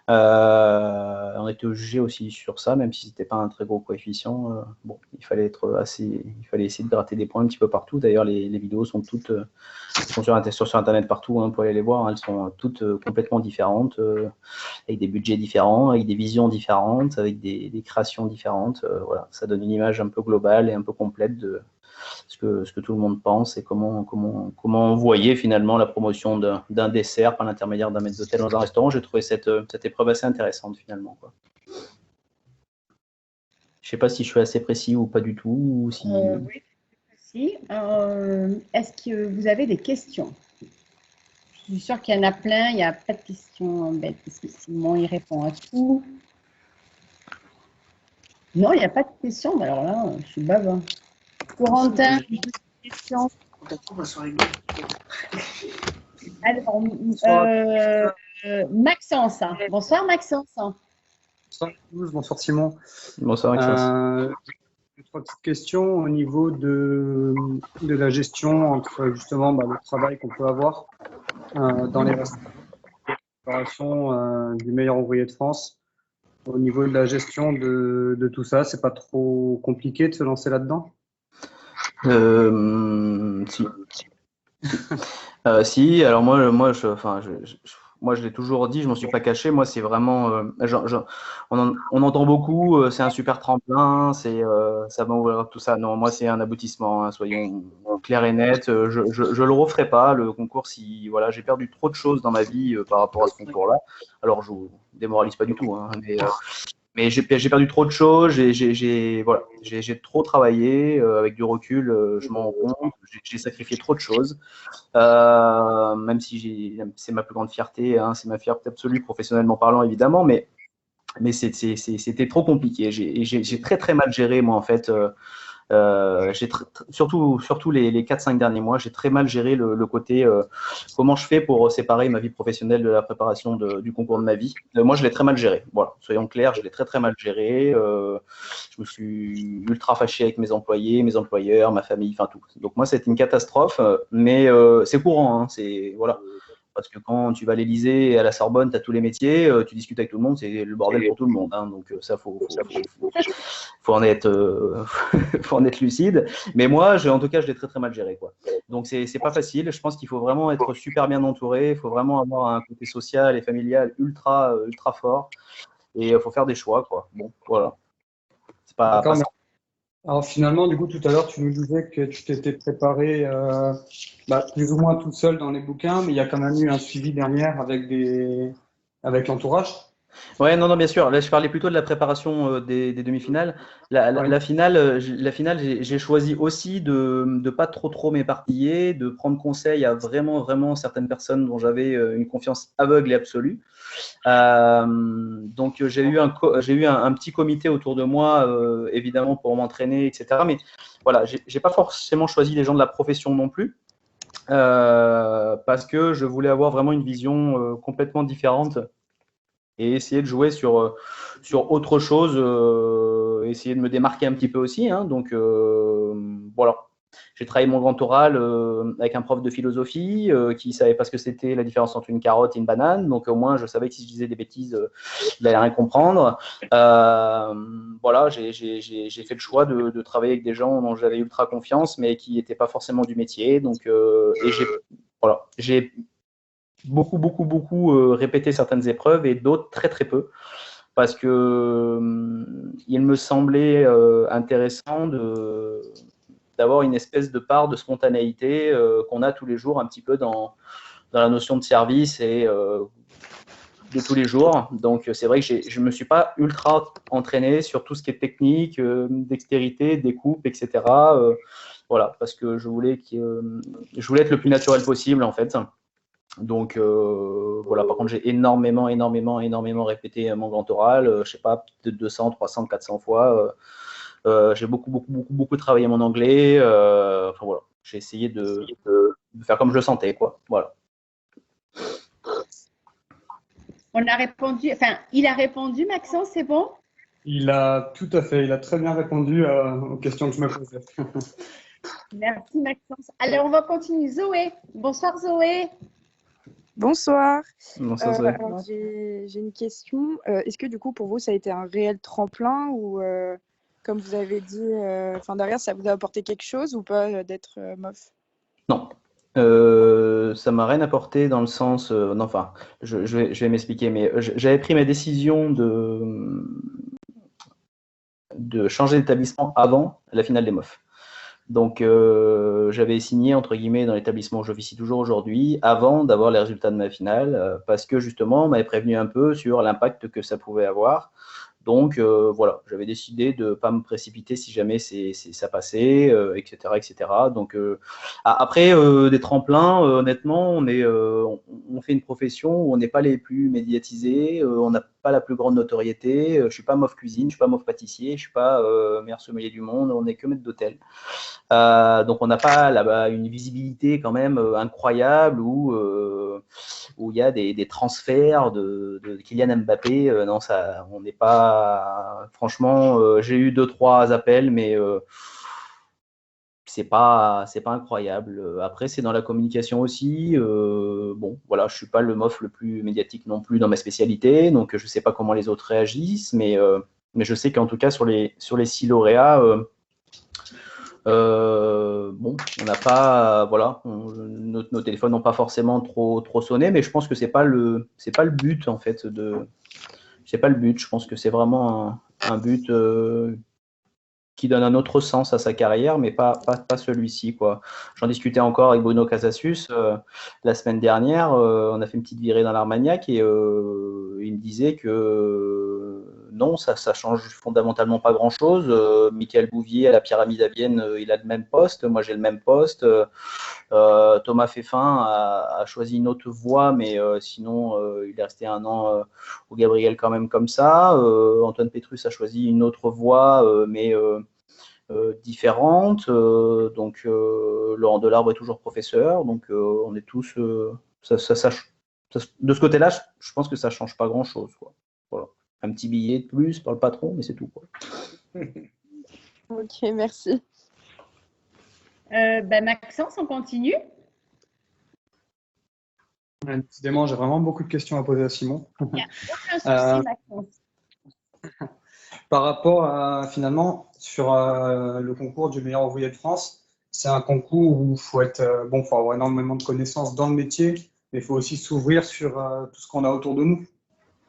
On était jugé aussi sur ça, même si c'était pas un très gros coefficient. Bon, il fallait essayer de gratter des points un petit peu partout. D'ailleurs, les vidéos sont toutes sont sur Internet partout, hein, pour aller les voir. Hein. Elles sont toutes complètement différentes, avec des budgets différents, avec des visions différentes, avec des créations différentes. Voilà, ça donne une image un peu globale et un peu complète de ce que tout le monde pense et comment on voyait finalement la promotion d'un dessert par l'intermédiaire d'un maître d'hôtel dans un restaurant. J'ai trouvé cette épreuve assez intéressante finalement, quoi. Je ne sais pas si je suis assez précis ou pas du tout. Ou si... Oui, merci. Est-ce que vous avez des questions? Je suis sûre qu'il y en a plein. Il n'y a pas de questions bêtes parce que Simon, il répond à tout. Non, il n'y a pas de questions. Alors là, je suis bavard. Corentin, une petite question. Alors, Maxence. Bonsoir, Maxence. Bonsoir, bonsoir Simon. Bonsoir, Maxence. Trois petites questions au niveau de la gestion entre justement le travail qu'on peut avoir dans les restaurations du meilleur ouvrier de France. Au niveau de la gestion de tout ça, c'est pas trop compliqué de se lancer là-dedans? Si. Si, alors moi je l'ai toujours dit, je m'en suis pas caché. Moi, c'est vraiment, on entend beaucoup, c'est un super tremplin, ça va ouvrir tout ça. Non, moi, c'est un aboutissement, hein, soyons clairs et nets. Je le referai pas, le concours, si voilà, j'ai perdu trop de choses dans ma vie par rapport à ce concours-là. Alors, je vous démoralise pas du tout, hein, mais j'ai perdu trop de choses, j'ai trop travaillé, avec du recul, je m'en rends compte, j'ai sacrifié trop de choses, même si c'est ma plus grande fierté, hein, c'est ma fierté absolue professionnellement parlant évidemment, mais c'était trop compliqué, j'ai très très mal géré moi en fait. Surtout les 4-5 derniers mois, j'ai très mal géré le côté comment je fais pour séparer ma vie professionnelle de la préparation du concours de ma vie. Moi, je l'ai très mal géré. Voilà, soyons clairs, je l'ai très très mal géré. Je me suis ultra fâché avec mes employés, mes employeurs, ma famille, enfin tout. Donc moi, c'était une catastrophe, mais c'est courant. Hein, voilà. Parce que quand tu vas à l'Élysée et à la Sorbonne, tu as tous les métiers, tu discutes avec tout le monde, c'est le bordel pour tout le monde. Hein, donc ça, faut en être lucide. Mais moi, en tout cas, je l'ai très très mal géré, quoi. Donc c'est pas facile. Je pense qu'il faut vraiment être super bien entouré. Il faut vraiment avoir un côté social et familial ultra fort. Et il faut faire des choix, quoi. Bon, voilà. C'est pas. Alors finalement, du coup, tout à l'heure, tu nous disais que tu t'étais préparé plus ou moins tout seul dans les bouquins, mais il y a quand même eu un suivi derrière avec l'entourage. Ouais, non, bien sûr. Là, je parlais plutôt de la préparation des demi-finales. La finale, j'ai choisi aussi de ne pas trop m'éparpiller, de prendre conseil à vraiment certaines personnes dont j'avais une confiance aveugle et absolue. Donc, j'ai eu un petit comité autour de moi, évidemment, pour m'entraîner, etc. Mais voilà, j'ai pas forcément choisi les gens de la profession non plus. Parce que je voulais avoir vraiment une vision complètement différente et essayer de jouer sur autre chose, essayer de me démarquer un petit peu aussi. Hein, donc, voilà. J'ai travaillé mon grand oral avec un prof de philosophie qui ne savait pas ce que c'était la différence entre une carotte et une banane. Donc, au moins, je savais que si je disais des bêtises, il n'allait rien comprendre. Voilà, j'ai fait le choix de travailler avec des gens dont j'avais ultra confiance, mais qui n'étaient pas forcément du métier. Donc, j'ai beaucoup répété certaines épreuves et d'autres très peu. Parce que il me semblait intéressant d'avoir une espèce de part de spontanéité qu'on a tous les jours un petit peu dans la notion de service et de tous les jours. Donc c'est vrai que je ne me suis pas ultra entraîné sur tout ce qui est technique, dextérité, découpe, etc. Voilà, parce que je voulais être le plus naturel possible en fait. Donc voilà, par contre j'ai énormément répété mon grand oral, je sais pas, peut-être 200, 300, 400 fois. J'ai beaucoup travaillé mon anglais. Enfin voilà, j'ai essayé de faire comme je le sentais, quoi. Voilà. On a répondu, enfin, il a répondu, Maxence, c'est bon? Il a tout à fait, il a très bien répondu aux questions que je me posais. Merci, Maxence. Alors, on va continuer. Zoé. Bonsoir, Zoé. Bonsoir. Non, ça serait. Alors, j'ai une question. Est-ce que du coup, pour vous, ça a été un réel tremplin ou, comme vous avez dit, derrière, ça vous a apporté quelque chose ou pas d'être MOF? Non. Ça m'a rien apporté dans le sens. Non, enfin, je vais m'expliquer, mais j'avais pris ma décision de changer d'établissement avant la finale des MOF. Donc, j'avais signé, entre guillemets, dans l'établissement où j'officie toujours aujourd'hui, avant d'avoir les résultats de ma finale, parce que justement, on m'avait prévenu un peu sur l'impact que ça pouvait avoir. Donc, voilà, j'avais décidé de ne pas me précipiter si jamais ça passait, etc., etc. Donc, après, des tremplins, honnêtement, on fait une profession où on n'est pas les plus médiatisés, on n'a pas la plus grande notoriété. Je ne suis pas MOF cuisine, je ne suis pas MOF pâtissier, je ne suis pas meilleur sommelier du monde, on n'est que maître d'hôtel. Donc on n'a pas là-bas une visibilité quand même incroyable où il y a des transferts de Kylian Mbappé. Non, ça, on n'est pas. Franchement, j'ai eu 2-3 appels, mais c'est pas incroyable. Après, c'est dans la communication aussi. Bon, voilà, je suis pas le MOF le plus médiatique non plus dans ma spécialité, donc je sais pas comment les autres réagissent, mais je sais qu'en tout cas sur les 6 lauréats. Bon, on n'a pas, voilà, nos téléphones n'ont pas forcément trop sonné, mais je pense que c'est pas le but en fait c'est pas le but. Je pense que c'est vraiment un but qui donne un autre sens à sa carrière, mais pas celui-ci, quoi. J'en discutais encore avec Bruno Casasus la semaine dernière. On a fait une petite virée dans l'Armagnac et il me disait que non, ça change fondamentalement pas grand-chose. Michael Bouvier à la Pyramide à Vienne, il a le même poste. Moi, j'ai le même poste. Thomas Feffin a choisi une autre voie, mais sinon, il est resté un an au Gabriel quand même comme ça. Antoine Pétrus a choisi une autre voie, mais différente. Donc, Laurent Delarbre est toujours professeur. Donc, on est tous. De ce côté-là, je pense que ça ne change pas grand-chose. Voilà. Un petit billet de plus par le patron, mais c'est tout, quoi. Ok, merci. Maxence, on continue. Décidément, j'ai vraiment beaucoup de questions à poser à Simon. Il n'y a aucun souci, Maxence. Par rapport à, finalement, sur le concours du meilleur ouvrier de France, c'est un concours où il faut être, faut avoir énormément de connaissances dans le métier, mais il faut aussi s'ouvrir sur tout ce qu'on a autour de nous.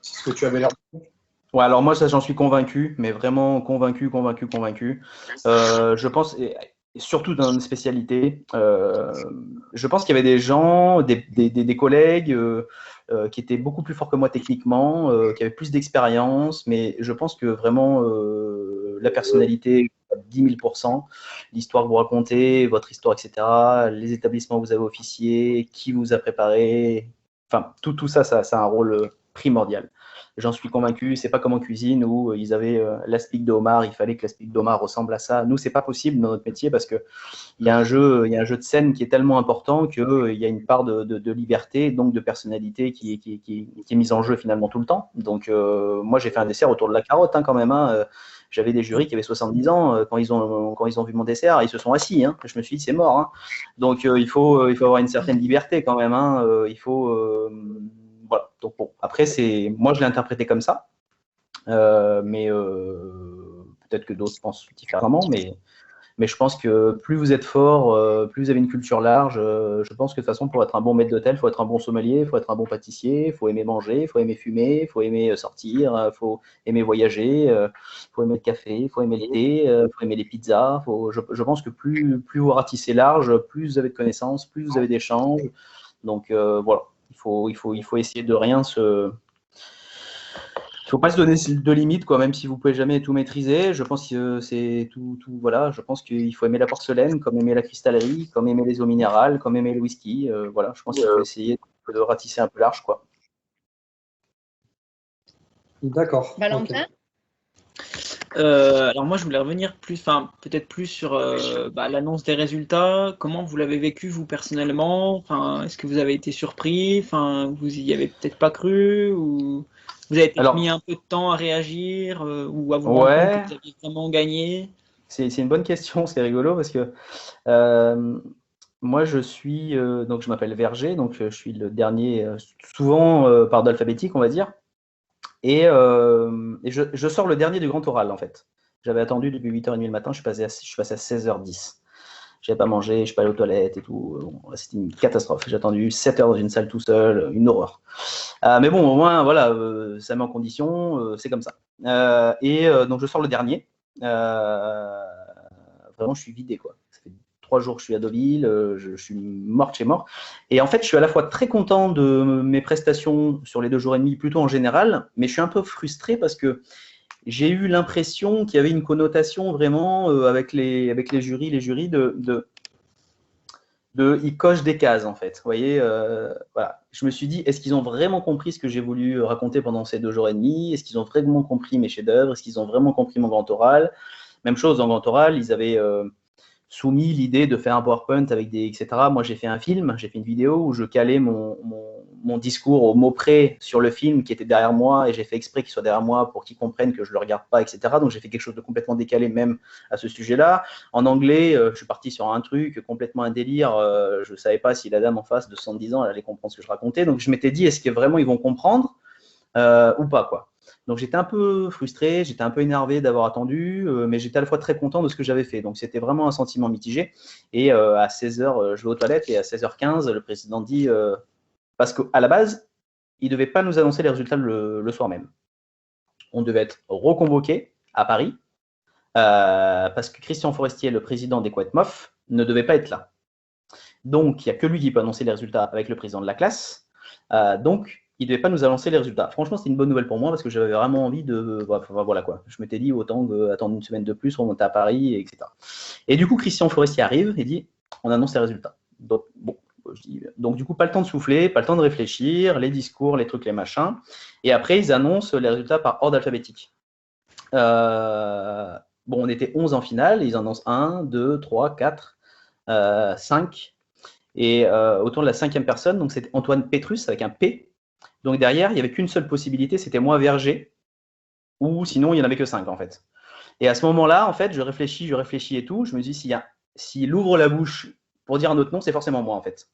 C'est ce que tu avais l'air de dire. Ouais, alors moi, ça, j'en suis convaincu, mais vraiment convaincu. Je pense, et surtout dans une spécialité, je pense qu'il y avait des gens, des collègues qui étaient beaucoup plus forts que moi techniquement, qui avaient plus d'expérience, mais je pense que vraiment la personnalité, 10 000%, l'histoire que vous racontez, votre histoire, etc., les établissements où vous avez officié, qui vous a préparé, enfin, tout ça, ça a un rôle primordial. J'en suis convaincu, c'est pas comme en cuisine où ils avaient l'aspic de homard, il fallait que l'aspic de homard ressemble à ça. Nous, c'est pas possible dans notre métier parce que il y a un jeu de scène qui est tellement important qu'il y a une part de liberté, donc de personnalité qui est mise en jeu finalement tout le temps. Donc moi, j'ai fait un dessert autour de la carotte quand même. J'avais des jurys qui avaient 70 ans quand ils ont vu mon dessert, ils se sont assis. Je me suis dit c'est mort. Donc il faut avoir une certaine liberté quand même. Il faut voilà. Donc bon, après moi je l'ai interprété comme ça, mais peut-être que d'autres pensent différemment, mais je pense que plus vous êtes fort, plus vous avez une culture large. Je pense que de toute façon, pour être un bon maître d'hôtel, il faut être un bon sommelier, il faut être un bon pâtissier, il faut aimer manger, il faut aimer fumer, il faut aimer sortir, il faut aimer voyager, il faut aimer le café, il faut aimer le thé, il faut aimer les pizzas. Je pense que plus vous ratissez large, plus vous avez de connaissances, plus vous avez d'échanges. Donc voilà, il faut essayer de rien se... Il ne faut pas se donner de limites, quoi, même si vous ne pouvez jamais tout maîtriser. Je pense que c'est tout, voilà. Je pense qu'il faut aimer la porcelaine, comme aimer la cristallerie, comme aimer les eaux minérales, comme aimer le whisky. Voilà, je pense qu'il faut essayer de ratisser un peu large, quoi. D'accord. Valentin? Alors moi, je voulais revenir peut-être plus sur l'annonce des résultats. Comment vous l'avez vécu, vous, personnellement? Est-ce que vous avez été surpris? Vous y avez peut-être pas cru? Ou vous avez peut-être mis un peu de temps à réagir ou à vous rendre compte que vous aviez vraiment gagné? C'est une bonne question, c'est rigolo parce que moi, donc je m'appelle Verger, donc je suis le dernier, souvent par ordre alphabétique, on va dire. Et je sors le dernier du grand oral, en fait. J'avais attendu depuis 8h30 le matin, je suis passé à 16h10. Je n'avais pas mangé, je suis pas allé aux toilettes et tout. Bon, c'était une catastrophe. J'ai attendu 7 heures dans une salle tout seul, une horreur. Mais bon, au moins, voilà, ça met en condition, c'est comme ça. Donc, je sors le dernier. Vraiment, je suis vidé, quoi. Ça fait 3 jours que je suis à Deauville, je suis mort de chez mort. Et en fait, je suis à la fois très content de mes prestations sur les 2 jours et demi, plutôt en général, mais je suis un peu frustré parce que j'ai eu l'impression qu'il y avait une connotation vraiment avec les jurys, ils cochent des cases, en fait. Vous voyez, voilà. Je me suis dit, est-ce qu'ils ont vraiment compris ce que j'ai voulu raconter pendant ces 2 jours et demi? Est-ce qu'ils ont vraiment compris mes chefs-d'œuvre? Est-ce qu'ils ont vraiment compris mon grand oral? Même chose, en grand oral, ils avaient soumis l'idée de faire un PowerPoint avec des etc. Moi, j'ai fait un film, j'ai fait une vidéo où je calais mon discours au mot près sur le film qui était derrière moi et j'ai fait exprès qu'il soit derrière moi pour qu'ils comprennent que je ne le regarde pas, etc. Donc, j'ai fait quelque chose de complètement décalé même à ce sujet-là. En anglais, je suis parti sur un truc complètement un délire. Je ne savais pas si la dame en face de 70 ans, elle allait comprendre ce que je racontais. Donc, je m'étais dit, est-ce que vraiment ils vont comprendre ou pas, quoi. Donc, j'étais un peu frustré, j'étais un peu énervé d'avoir attendu, mais j'étais à la fois très content de ce que j'avais fait. Donc, c'était vraiment un sentiment mitigé. Et à 16h, je vais aux toilettes et à 16h15, le président dit, parce qu'à la base, il ne devait pas nous annoncer les résultats le soir même. On devait être reconvoqué à Paris parce que Christian Forestier, le président des Couettes-Moff, ne devait pas être là. Donc, il n'y a que lui qui peut annoncer les résultats avec le président de la classe. Donc, il ne devait pas nous annoncer les résultats. Franchement, c'est une bonne nouvelle pour moi parce que j'avais vraiment envie de… Voilà quoi. Je m'étais dit autant attendre une semaine de plus, remonter à Paris, etc. Et du coup, Christian Forestier arrive et dit on annonce les résultats. Donc, bon, donc du coup, pas le temps de souffler, pas le temps de réfléchir, les discours, les trucs, les machins. Et après, ils annoncent les résultats par ordre alphabétique. Bon, on était 11 en finale, ils annoncent 1, 2, 3, 4, 5. Et autour de la 5e personne, donc c'était Antoine Pétrus avec un P. Donc derrière, il n'y avait qu'une seule possibilité, c'était moi Verger, ou sinon il n'y en avait que 5 en fait. Et à ce moment-là, en fait, je réfléchis et tout, je me dis s'il ouvre la bouche pour dire un autre nom, c'est forcément moi en fait.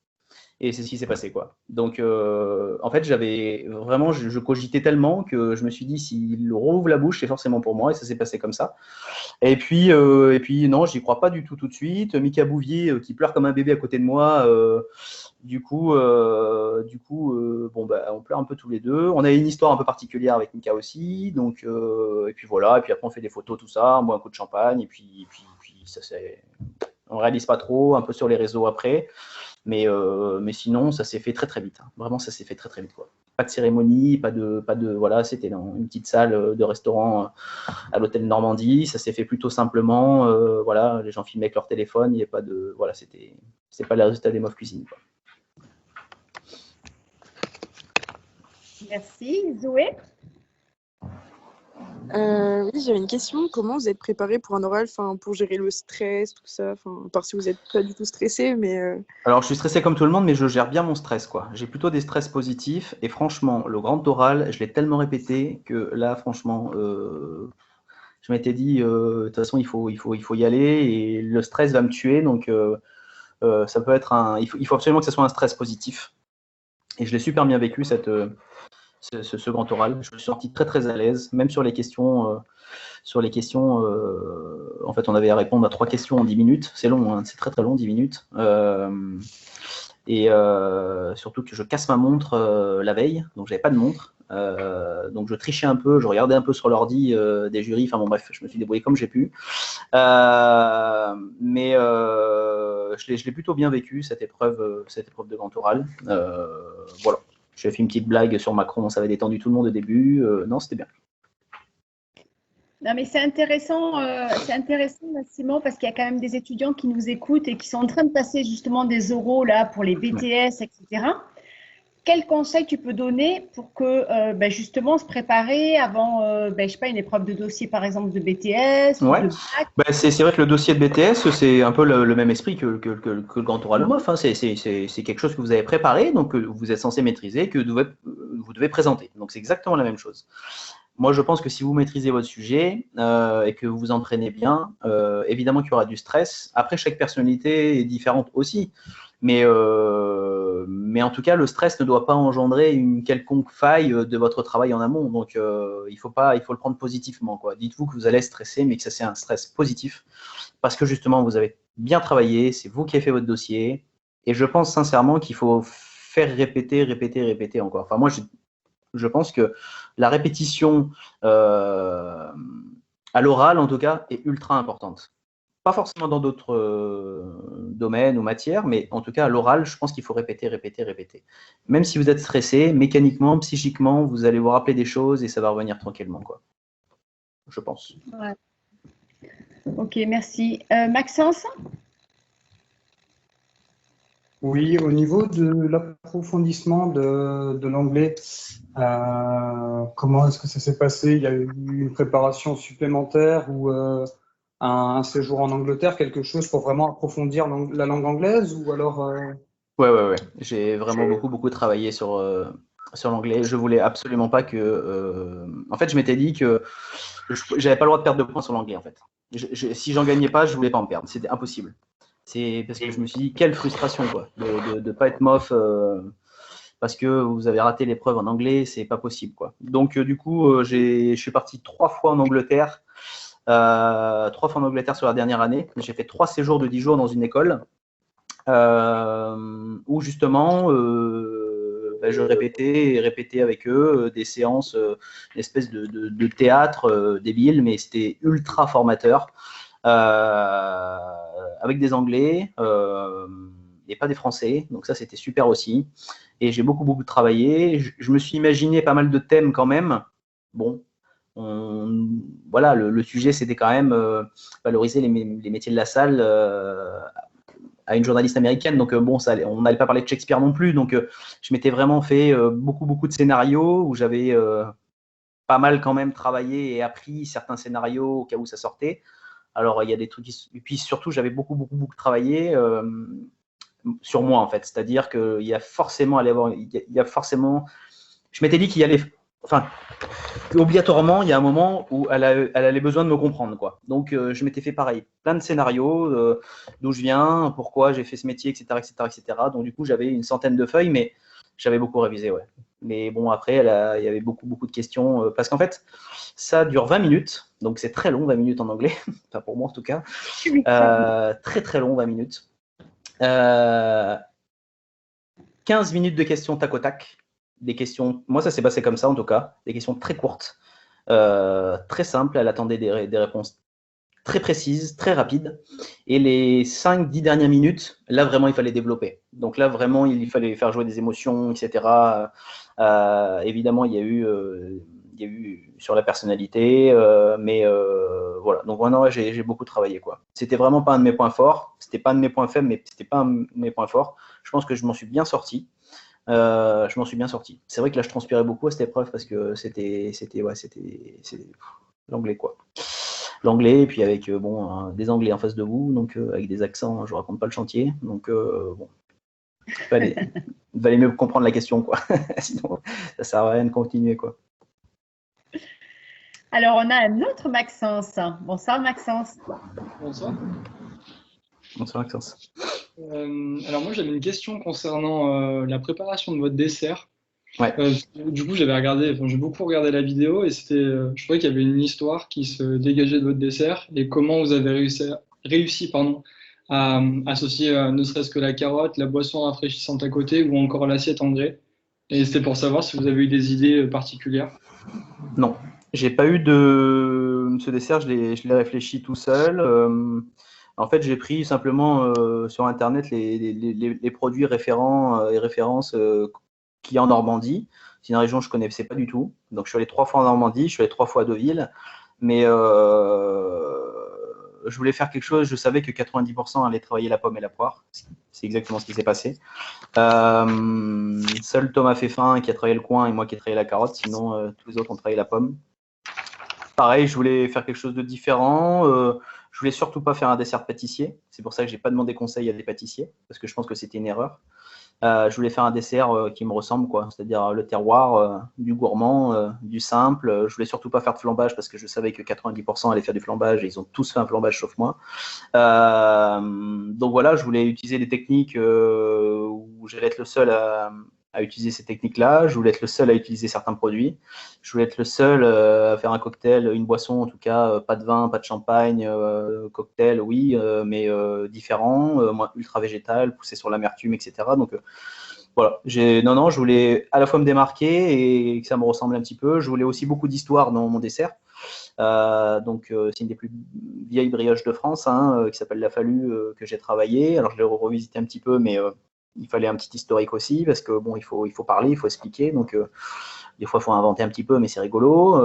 Et c'est ce qui s'est passé, quoi. Donc, en fait, j'avais vraiment, je cogitais tellement que je me suis dit, s'il rouvre la bouche, c'est forcément pour moi, et ça s'est passé comme ça. Et puis non, j'y crois pas du tout de suite. Mika Bouvier, qui pleure comme un bébé à côté de moi, bon, bah, on pleure un peu tous les deux. On a une histoire un peu particulière avec Mika aussi, donc, et puis voilà, et puis après on fait des photos, tout ça, on boit un coup de champagne, et puis ça c'est… On réalise pas trop, un peu sur les réseaux après. Mais sinon, ça s'est fait très très vite. Hein. Vraiment, ça s'est fait très très vite, quoi. Pas de cérémonie, pas de voilà, c'était dans une petite salle de restaurant à l'hôtel Normandie. Ça s'est fait plutôt simplement. Voilà, les gens filmaient avec leur téléphone. Il n'y a pas de voilà, c'est pas le résultat des Moff Cuisine, quoi. Merci, Zoé. Oui, j'avais une question. Comment vous êtes préparé pour un oral, pour gérer le stress, tout ça, à part si vous n'êtes pas du tout stressé, mais… Alors, je suis stressé comme tout le monde, mais je gère bien mon stress, quoi. J'ai plutôt des stress positifs, et franchement, le grand oral, je l'ai tellement répété que là, franchement, je m'étais dit, de toute façon, il faut y aller, et le stress va me tuer, donc ça peut être il faut absolument que ce soit un stress positif. Et je l'ai super bien vécu, ce grand oral. Je me suis senti très très à l'aise, même sur les questions. En fait, on avait à répondre à 3 questions en 10 minutes. C'est long, hein, c'est très très long, 10 minutes. Et surtout que je casse ma montre la veille, donc j'avais pas de montre. Donc je trichais un peu, je regardais un peu sur l'ordi des jurys. Enfin bon, bref, je me suis débrouillé comme j'ai pu. Mais je l'ai plutôt bien vécu, cette épreuve de grand oral. Voilà. J'ai fait une petite blague sur Macron, ça avait détendu tout le monde au début. Non, c'était bien. Non, mais c'est intéressant, Simon, parce qu'il y a quand même des étudiants qui nous écoutent et qui sont en train de passer justement des oraux là pour les BTS, etc. Quel conseil tu peux donner pour que justement se préparer avant, je sais pas, une épreuve de dossier par exemple de BTS ou de bac? C'est vrai que le dossier de BTS, c'est un peu le même esprit que le grand oral MOF. Hein. C'est quelque chose que vous avez préparé, donc que vous êtes censé maîtriser, que vous devez présenter. Donc c'est exactement la même chose. moi, je pense que si vous maîtrisez votre sujet et que vous vous entraînez bien, évidemment qu'il y aura du stress. Après, chaque personnalité est différente aussi. Mais en tout cas, le stress ne doit pas engendrer une quelconque faille de votre travail en amont. Donc, il faut le prendre positivement, quoi. Dites-vous que vous allez stresser, mais que ça, c'est un stress positif. Parce que justement, vous avez bien travaillé, c'est vous qui avez fait votre dossier. Et je pense sincèrement qu'il faut faire répéter, répéter, répéter encore. Enfin, moi, je pense que la répétition à l'oral, en tout cas, est ultra importante. Pas forcément dans d'autres domaines ou matières, mais en tout cas, à l'oral, je pense qu'il faut répéter, répéter, répéter. Même si vous êtes stressé, mécaniquement, psychiquement, vous allez vous rappeler des choses et ça va revenir tranquillement, quoi. Je pense. Ouais. Ok, merci. Maxence? Oui, au niveau de l'approfondissement de l'anglais, comment est-ce que ça s'est passé? Il y a eu une préparation supplémentaire ou un séjour en Angleterre, quelque chose pour vraiment approfondir la langue anglaise ou alors Ouais. J'ai vraiment beaucoup travaillé sur l'anglais. Je voulais absolument pas que. En fait, je m'étais dit que j'avais pas le droit de perdre de points sur l'anglais, en fait. Si j'en gagnais pas, je voulais pas en perdre. C'était impossible. C'est parce que je me suis dit, quelle frustration, quoi, de pas être mof parce que vous avez raté l'épreuve en anglais, c'est pas possible, quoi. Donc, du coup, je suis parti 3 fois en Angleterre. 3 fois en Angleterre sur la dernière année. J'ai fait 3 séjours de 10 jours dans une école. Où justement je répétais et répétais avec eux des séances, une espèce de théâtre débile, mais c'était ultra formateur, avec des Anglais et pas des Français, donc ça c'était super aussi. Et j'ai beaucoup travaillé. Je me suis imaginé pas mal de thèmes quand même. Bon, voilà, le sujet c'était quand même valoriser les métiers de la salle à une journaliste américaine, donc bon, ça, on n'allait pas parler de Shakespeare non plus, donc je m'étais vraiment fait beaucoup de scénarios où j'avais pas mal quand même travaillé et appris certains scénarios au cas où ça sortait. Alors il y a des trucs, et puis surtout j'avais beaucoup travaillé sur moi en fait, c'est-à-dire qu'il y a forcément je m'étais dit qu'il y allait, enfin, obligatoirement, il y a un moment où elle avait besoin de me comprendre, quoi. Donc, je m'étais fait pareil, plein de scénarios, d'où je viens, pourquoi j'ai fait ce métier, etc., etc., etc. Donc, du coup, j'avais une centaine de feuilles, mais j'avais beaucoup révisé, ouais. Mais bon, après, il y avait beaucoup de questions, parce qu'en fait, ça dure 20 minutes, donc c'est très long, 20 minutes en anglais, enfin pour moi en tout cas, très long, 20 minutes. 15 minutes de questions tac au tac, des questions, moi ça s'est passé comme ça en tout cas, des questions très courtes, très simples, elle attendait des réponses très précises, très rapides, et les 5-10 dernières minutes, là vraiment il fallait développer. Donc là vraiment il fallait faire jouer des émotions, etc. Évidemment il y a eu sur la personnalité, mais voilà. Donc vraiment j'ai beaucoup travaillé, quoi. C'était vraiment pas un de mes points forts, c'était pas un de mes points faibles, mais c'était pas un de mes points forts. Je pense que je m'en suis bien sorti. C'est vrai que là je transpirais beaucoup à cette épreuve parce que c'était l'anglais, quoi. L'anglais, et puis avec des Anglais en face de vous, donc avec des accents, je vous raconte pas le chantier, donc bon, il valait mieux comprendre la question, quoi. Sinon ça sert à rien de continuer, quoi. Alors, on a un autre Maxence. Bonsoir, Maxence. Bonsoir. Bonsoir, Maxence. Alors moi j'avais une question concernant la préparation de votre dessert. Ouais. Du coup j'ai beaucoup regardé la vidéo et je trouvais qu'il y avait une histoire qui se dégageait de votre dessert et comment vous avez réussi à associer ne serait-ce que la carotte, la boisson rafraîchissante à côté ou encore l'assiette en grès. Et c'était pour savoir si vous avez eu des idées particulières. Non, j'ai pas eu de ce dessert, je l'ai réfléchi tout seul. En fait, j'ai pris simplement sur Internet les produits référents et références qu'il y a en Normandie. C'est une région que je ne connaissais pas du tout. Donc, je suis allé 3 fois en Normandie, je suis allé 3 fois à Deauville. Mais je voulais faire quelque chose, je savais que 90% allaient travailler la pomme et la poire. C'est exactement ce qui s'est passé. Seul Thomas Feffin qui a travaillé le coin et moi qui ai travaillé la carotte. Sinon, tous les autres ont travaillé la pomme. Pareil, je voulais faire quelque chose de différent. Je voulais surtout pas faire un dessert pâtissier. C'est pour ça que j'ai pas demandé conseil à des pâtissiers, parce que je pense que c'était une erreur. Je voulais faire un dessert qui me ressemble, quoi. C'est-à-dire le terroir, du gourmand, du simple. Je voulais surtout pas faire de flambage parce que je savais que 90% allaient faire du flambage et ils ont tous fait un flambage sauf moi. Donc voilà, je voulais utiliser des techniques où j'allais être le seul à utiliser ces techniques-là. Je voulais être le seul à utiliser certains produits. Je voulais être le seul à faire un cocktail, une boisson en tout cas, pas de vin, pas de champagne, cocktail, oui, mais différent, ultra végétal, poussé sur l'amertume, etc. Donc voilà, non, je voulais à la fois me démarquer et que ça me ressemble un petit peu. Je voulais aussi beaucoup d'histoire dans mon dessert. C'est une des plus vieilles brioches de France, hein, qui s'appelle La Fallu, que j'ai travaillé. Alors je l'ai revisité un petit peu, mais il fallait un petit historique aussi parce que bon, il faut parler, il faut expliquer. Donc des fois, il faut inventer un petit peu, mais c'est rigolo.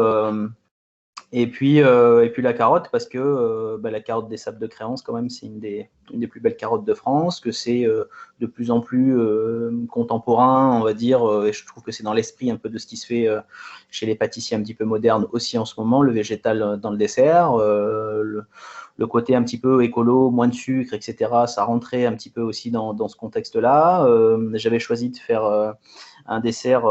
Et puis la carotte, parce que la carotte des Sables de Créance, quand même, c'est une des plus belles carottes de France, que c'est de plus en plus contemporain, on va dire, et je trouve que c'est dans l'esprit un peu de ce qui se fait chez les pâtissiers un petit peu modernes aussi en ce moment, le végétal dans le dessert, le côté un petit peu écolo, moins de sucre, etc., ça rentrait un petit peu aussi dans ce contexte-là. J'avais choisi de faire un dessert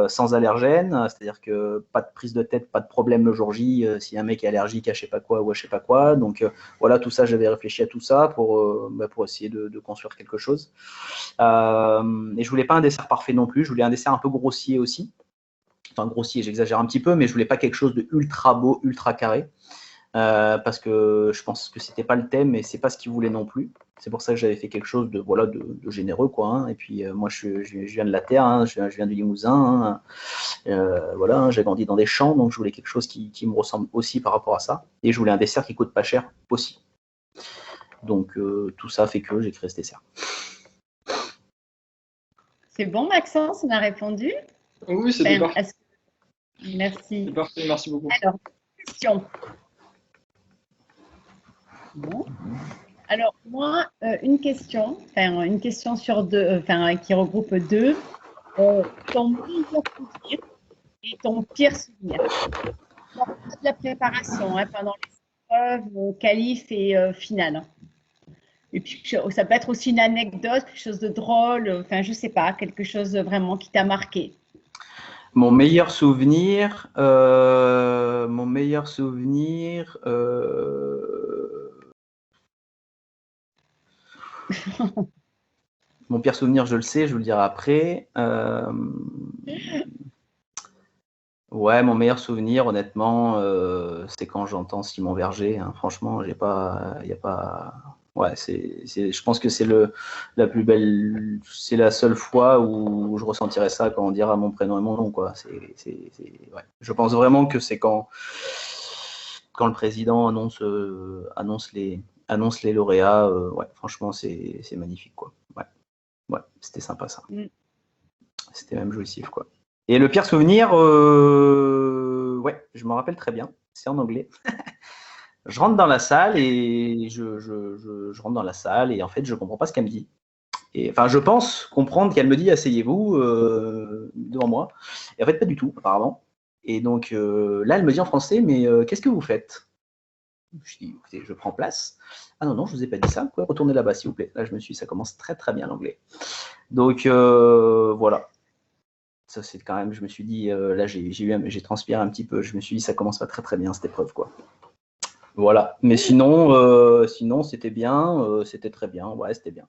sans allergènes, c'est-à-dire que pas de prise de tête, pas de problème le jour J si un mec est allergique à je sais pas quoi ou à je sais pas quoi. Donc voilà, tout ça, j'avais réfléchi à tout ça pour essayer de construire quelque chose. Et je voulais pas un dessert parfait non plus, je voulais un dessert un peu grossier aussi. Enfin grossier, j'exagère un petit peu, mais je voulais pas quelque chose de ultra beau, ultra carré. Parce que je pense que c'était pas le thème et c'est pas ce qu'ils voulaient non plus. C'est pour ça que j'avais fait quelque chose de généreux, quoi. Hein. Et puis moi, je viens de la terre, hein, je viens du Limousin. Hein. Voilà, hein, j'ai grandi dans des champs, donc je voulais quelque chose qui me ressemble aussi par rapport à ça. Et je voulais un dessert qui coûte pas cher aussi. Donc tout ça fait que j'ai créé ce dessert. C'est bon, Maxence, on a répondu. Oui, c'était parfait. Merci. C'est parfait, merci beaucoup. Alors, question. Bon. Alors, moi, une question sur deux, qui regroupe deux. Ton meilleur souvenir et ton pire souvenir. Bon, de la préparation, hein, pendant les épreuves, qualif et finale. Et puis, ça peut être aussi une anecdote, quelque chose de drôle, je sais pas, quelque chose vraiment qui t'a marqué. Mon meilleur souvenir, mon pire souvenir, je le sais, je vous le dirai après. Ouais, mon meilleur souvenir, honnêtement, c'est quand j'entends Simon Verger. Hein. Franchement, y a pas. Ouais, je pense que c'est la plus belle. C'est la seule fois où je ressentirai ça quand on dira mon prénom et mon nom, quoi. Ouais. Je pense vraiment que c'est quand le président annonce les lauréats. Ouais, franchement, c'est magnifique, quoi. Ouais, c'était sympa ça. C'était même jouissif, quoi. Et le pire souvenir, ouais, je me rappelle très bien, c'est en anglais. Je rentre dans la salle et je rentre dans la salle et en fait, je comprends pas ce qu'elle me dit. Et enfin, je pense comprendre qu'elle me dit asseyez-vous devant moi. Et en fait, pas du tout, apparemment. Et donc là, elle me dit en français, mais qu'est-ce que vous faites? Je dis, écoutez, je prends place. Ah non, je vous ai pas dit ça. Vous pouvez retourner là-bas, s'il vous plaît. Là, je me suis dit, ça commence très très bien l'anglais. Donc voilà. Ça, c'est quand même, je me suis dit, là, j'ai transpiré un petit peu. Je me suis dit, ça commence pas très très bien cette épreuve, quoi. Voilà. Mais sinon, c'était bien, c'était très bien. Ouais, c'était bien.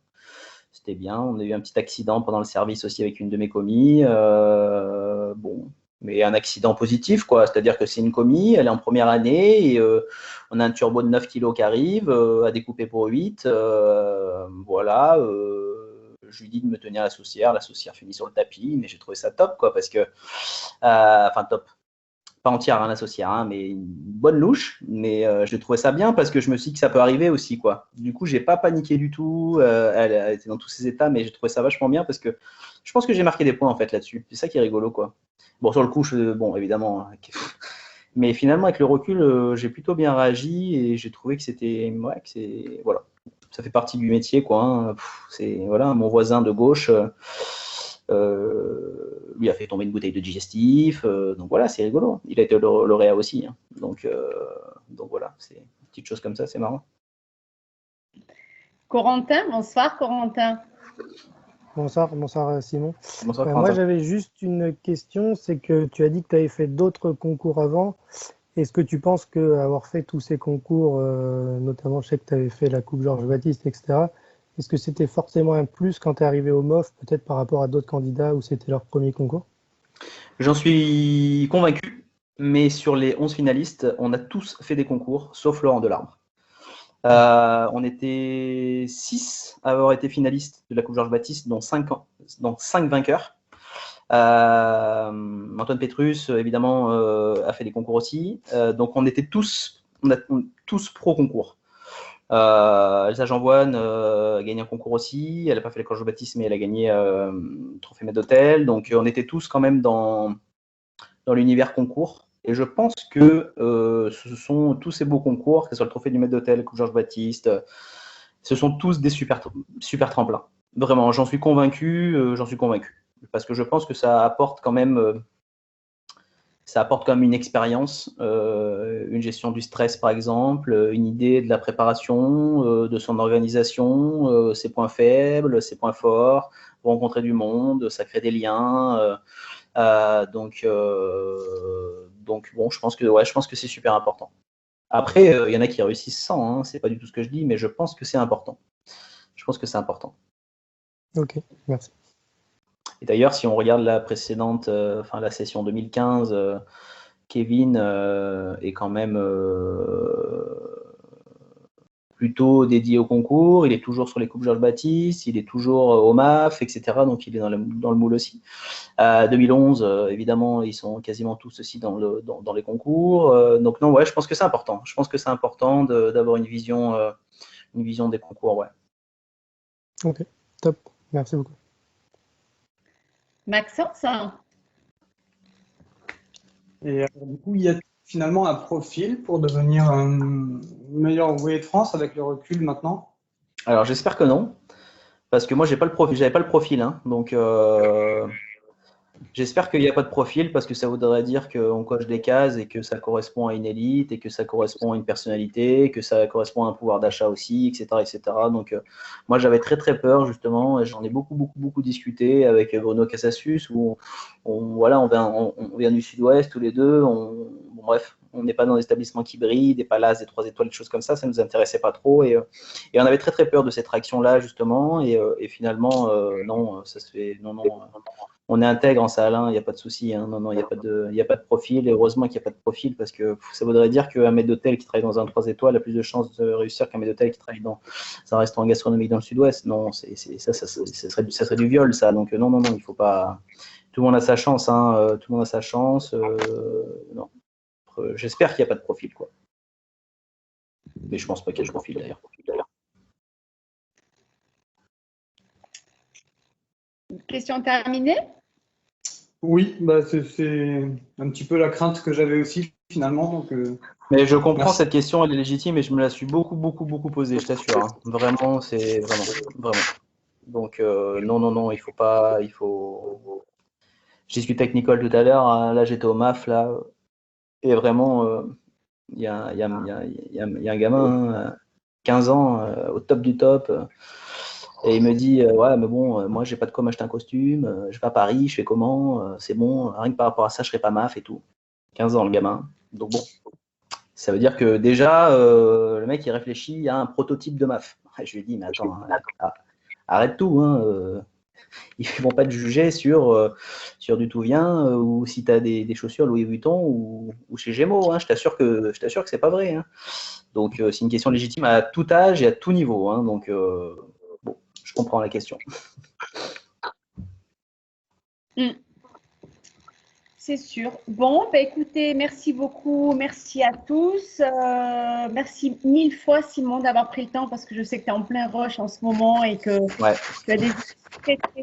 C'était bien. On a eu un petit accident pendant le service aussi avec une de mes commis. Bon, mais un accident positif, quoi. C'est-à-dire que c'est une commis, elle est en première année et on a un turbo de 9 kg qui arrive à découper pour 8. Voilà. Je lui dis de me tenir la saucière finit sur le tapis, mais j'ai trouvé ça top, quoi, parce que, enfin top, pas entière hein, la saucière, hein, mais une bonne louche, mais je trouvais ça bien parce que je me suis dit que ça peut arriver aussi, quoi. Du coup, j'ai pas paniqué du tout, elle était dans tous ses états, mais j'ai trouvé ça vachement bien parce que je pense que j'ai marqué des points en fait là-dessus. C'est ça qui est rigolo, quoi. Bon, sur le coup, bon, évidemment, hein, mais finalement, avec le recul, j'ai plutôt bien réagi et j'ai trouvé que c'était, ouais, que c'est, voilà. Ça fait partie du métier, quoi. Hein. C'est voilà, mon voisin de gauche lui a fait tomber une bouteille de digestif, donc voilà, c'est rigolo. Il a été lauréat aussi, hein. Donc voilà, c'est une petite chose comme ça, c'est marrant. Corentin, bonsoir Corentin. Bonsoir Simon. Bonsoir, Moi, Quentin. j'avais juste une question, c'est que tu as dit que tu avais fait d'autres concours avant. Est-ce que tu penses qu'avoir fait tous ces concours, notamment je sais que tu avais fait la Coupe Georges Baptiste, etc., est-ce que c'était forcément un plus quand tu es arrivé au MOF, peut-être par rapport à d'autres candidats où c'était leur premier concours? J'en suis convaincu, mais sur les 11 finalistes, on a tous fait des concours, sauf Laurent Delarbre. On était 6 à avoir été finalistes de la Coupe Georges Baptiste, dont 5 vainqueurs. Antoine Pétrus, évidemment, a fait des concours aussi. Donc on était tous pro concours. Elsa Jeanvoine a gagné un concours aussi. Elle n'a pas fait la Coupe Georges Baptiste, mais elle a gagné le trophée maître d'hôtel. Donc on était tous quand même dans l'univers concours. Et je pense que ce sont tous ces beaux concours, que ce soit le trophée du maître d'hôtel, Coupe Georges Baptiste, ce sont tous des super tremplins. Vraiment, j'en suis convaincu. Parce que je pense que ça apporte quand même une expérience, une gestion du stress par exemple, une idée de la préparation, de son organisation, ses points faibles, ses points forts, rencontrer du monde, ça crée des liens. Donc bon, je pense que c'est super important. Après, il y en a qui réussissent sans, hein, c'est pas du tout ce que je dis, mais je pense que c'est important. Ok, merci. Et d'ailleurs, si on regarde la précédente, la session 2015, Kevin est quand même plutôt dédié au concours. Il est toujours sur les Coupes Georges Baptiste, il est toujours au MAF, etc. Donc il est dans le moule aussi. 2011, évidemment, ils sont quasiment tous aussi dans les concours. Donc non, ouais, je pense que c'est important. Je pense que c'est important d'avoir une vision des concours, ouais. Ok, top. Merci beaucoup. Maxence? Et du coup, il y a finalement un profil pour devenir meilleur ouvrier de France avec le recul maintenant? Alors j'espère que non, parce que moi j'avais pas le profil, hein, donc j'espère qu'il n'y a pas de profil parce que ça voudrait dire qu'on coche des cases et que ça correspond à une élite et que ça correspond à une personnalité, que ça correspond à un pouvoir d'achat aussi, etc., etc. Donc moi j'avais très très peur justement, et j'en ai beaucoup discuté avec Bruno Casassus où on vient du Sud-Ouest tous les deux, bon, bref, on n'est pas dans des établissements qui brillent, des palaces, des 3 étoiles, des choses comme ça nous intéressait pas trop et on avait très très peur de cette réaction-là justement et finalement non, ça se fait non. On est intègre en salle 1, il n'y a pas de souci. Hein. Non, il n'y a pas de profil. Et heureusement qu'il n'y a pas de profil parce que ça voudrait dire qu'un maître d'hôtel qui travaille dans un 3 étoiles a plus de chances de réussir qu'un maître d'hôtel qui travaille dans un restaurant gastronomique dans le Sud-Ouest. Non, ça serait du viol, ça. Donc non, il faut pas. Tout le monde a sa chance. Hein. Tout le monde a sa chance. Non. J'espère qu'il n'y a pas de profil, quoi. Mais je pense pas qu'il y ait de profil d'ailleurs. Question terminée? Oui, c'est un petit peu la crainte que j'avais aussi finalement. Donc, mais je comprends merci. Cette question, elle est légitime et je me la suis beaucoup posée, je t'assure. Hein. Vraiment, c'est vraiment. Donc non, il faut pas. J'ai discuté avec Nicole tout à l'heure. Hein, là, j'étais au MAF là, et vraiment, il y a un gamin, hein, 15 ans, au top du top. Et il me dit ouais, mais bon, moi j'ai pas de quoi m'acheter un costume, je vais à Paris, je fais comment, c'est bon, rien que par rapport à ça, je serai pas MAF et tout. 15 ans le gamin. Donc bon, ça veut dire que déjà le mec il réfléchit à un prototype de MAF. Je lui ai dit mais attends, arrête tout, hein, ils vont pas te juger sur du tout vient ou si tu as des chaussures Louis Vuitton ou chez Gémeaux, hein, je t'assure que c'est pas vrai. Hein. Donc c'est une question légitime à tout âge et à tout niveau. Hein, donc bon, je comprends la question. C'est sûr. Bon, écoutez, merci beaucoup. Merci à tous. Merci 1000 fois, Simon, d'avoir pris le temps parce que je sais que tu es en plein rush en ce moment et que tu as des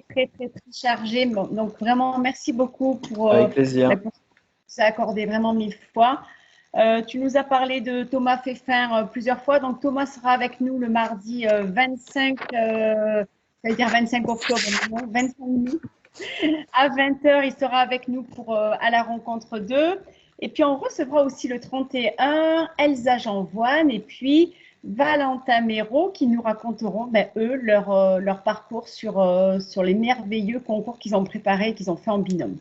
très chargés. Bon, donc, vraiment, merci beaucoup pour ça accordé vraiment 1000 fois. Tu nous as parlé de Thomas Feffin plusieurs fois. Donc, Thomas sera avec nous le mardi 25, ça veut dire 25 octobre, 25 minutes. À 20h, il sera avec nous pour à la rencontre 2. Et puis, on recevra aussi le 31 Elsa Jeanvoine. Et puis, Valentin Méraud qui nous raconteront, eux, leur parcours sur les merveilleux concours qu'ils ont préparés, qu'ils ont fait en binôme.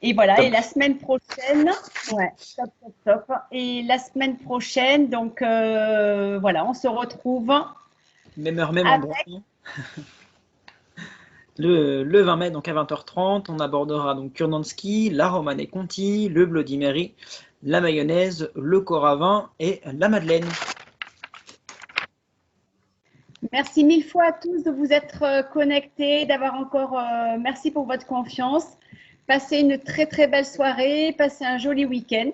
Et voilà, Top. et la semaine prochaine, ouais, top, top, top. Et la semaine prochaine, donc voilà, on se retrouve Même heure, même avec- endroit. Le 20 mai, donc à 20h30, on abordera donc Kurnansky, la Romanée Conti, le Bloody Mary, la mayonnaise, le coravin et la madeleine. Merci mille fois à tous de vous être connectés, d'avoir encore. Merci pour votre confiance. Passez une très très belle soirée, passez un joli week-end.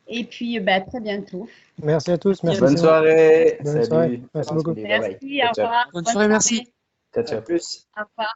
Et puis à très bientôt. Merci à tous. Merci. Bonne Simon. soirée. Bonne Salut. soirée. Merci beaucoup. Salut, bye bye. Merci, Ciao, au ciao. revoir. Bonne soirée, merci. Ciao, À ciao. plus. Au revoir.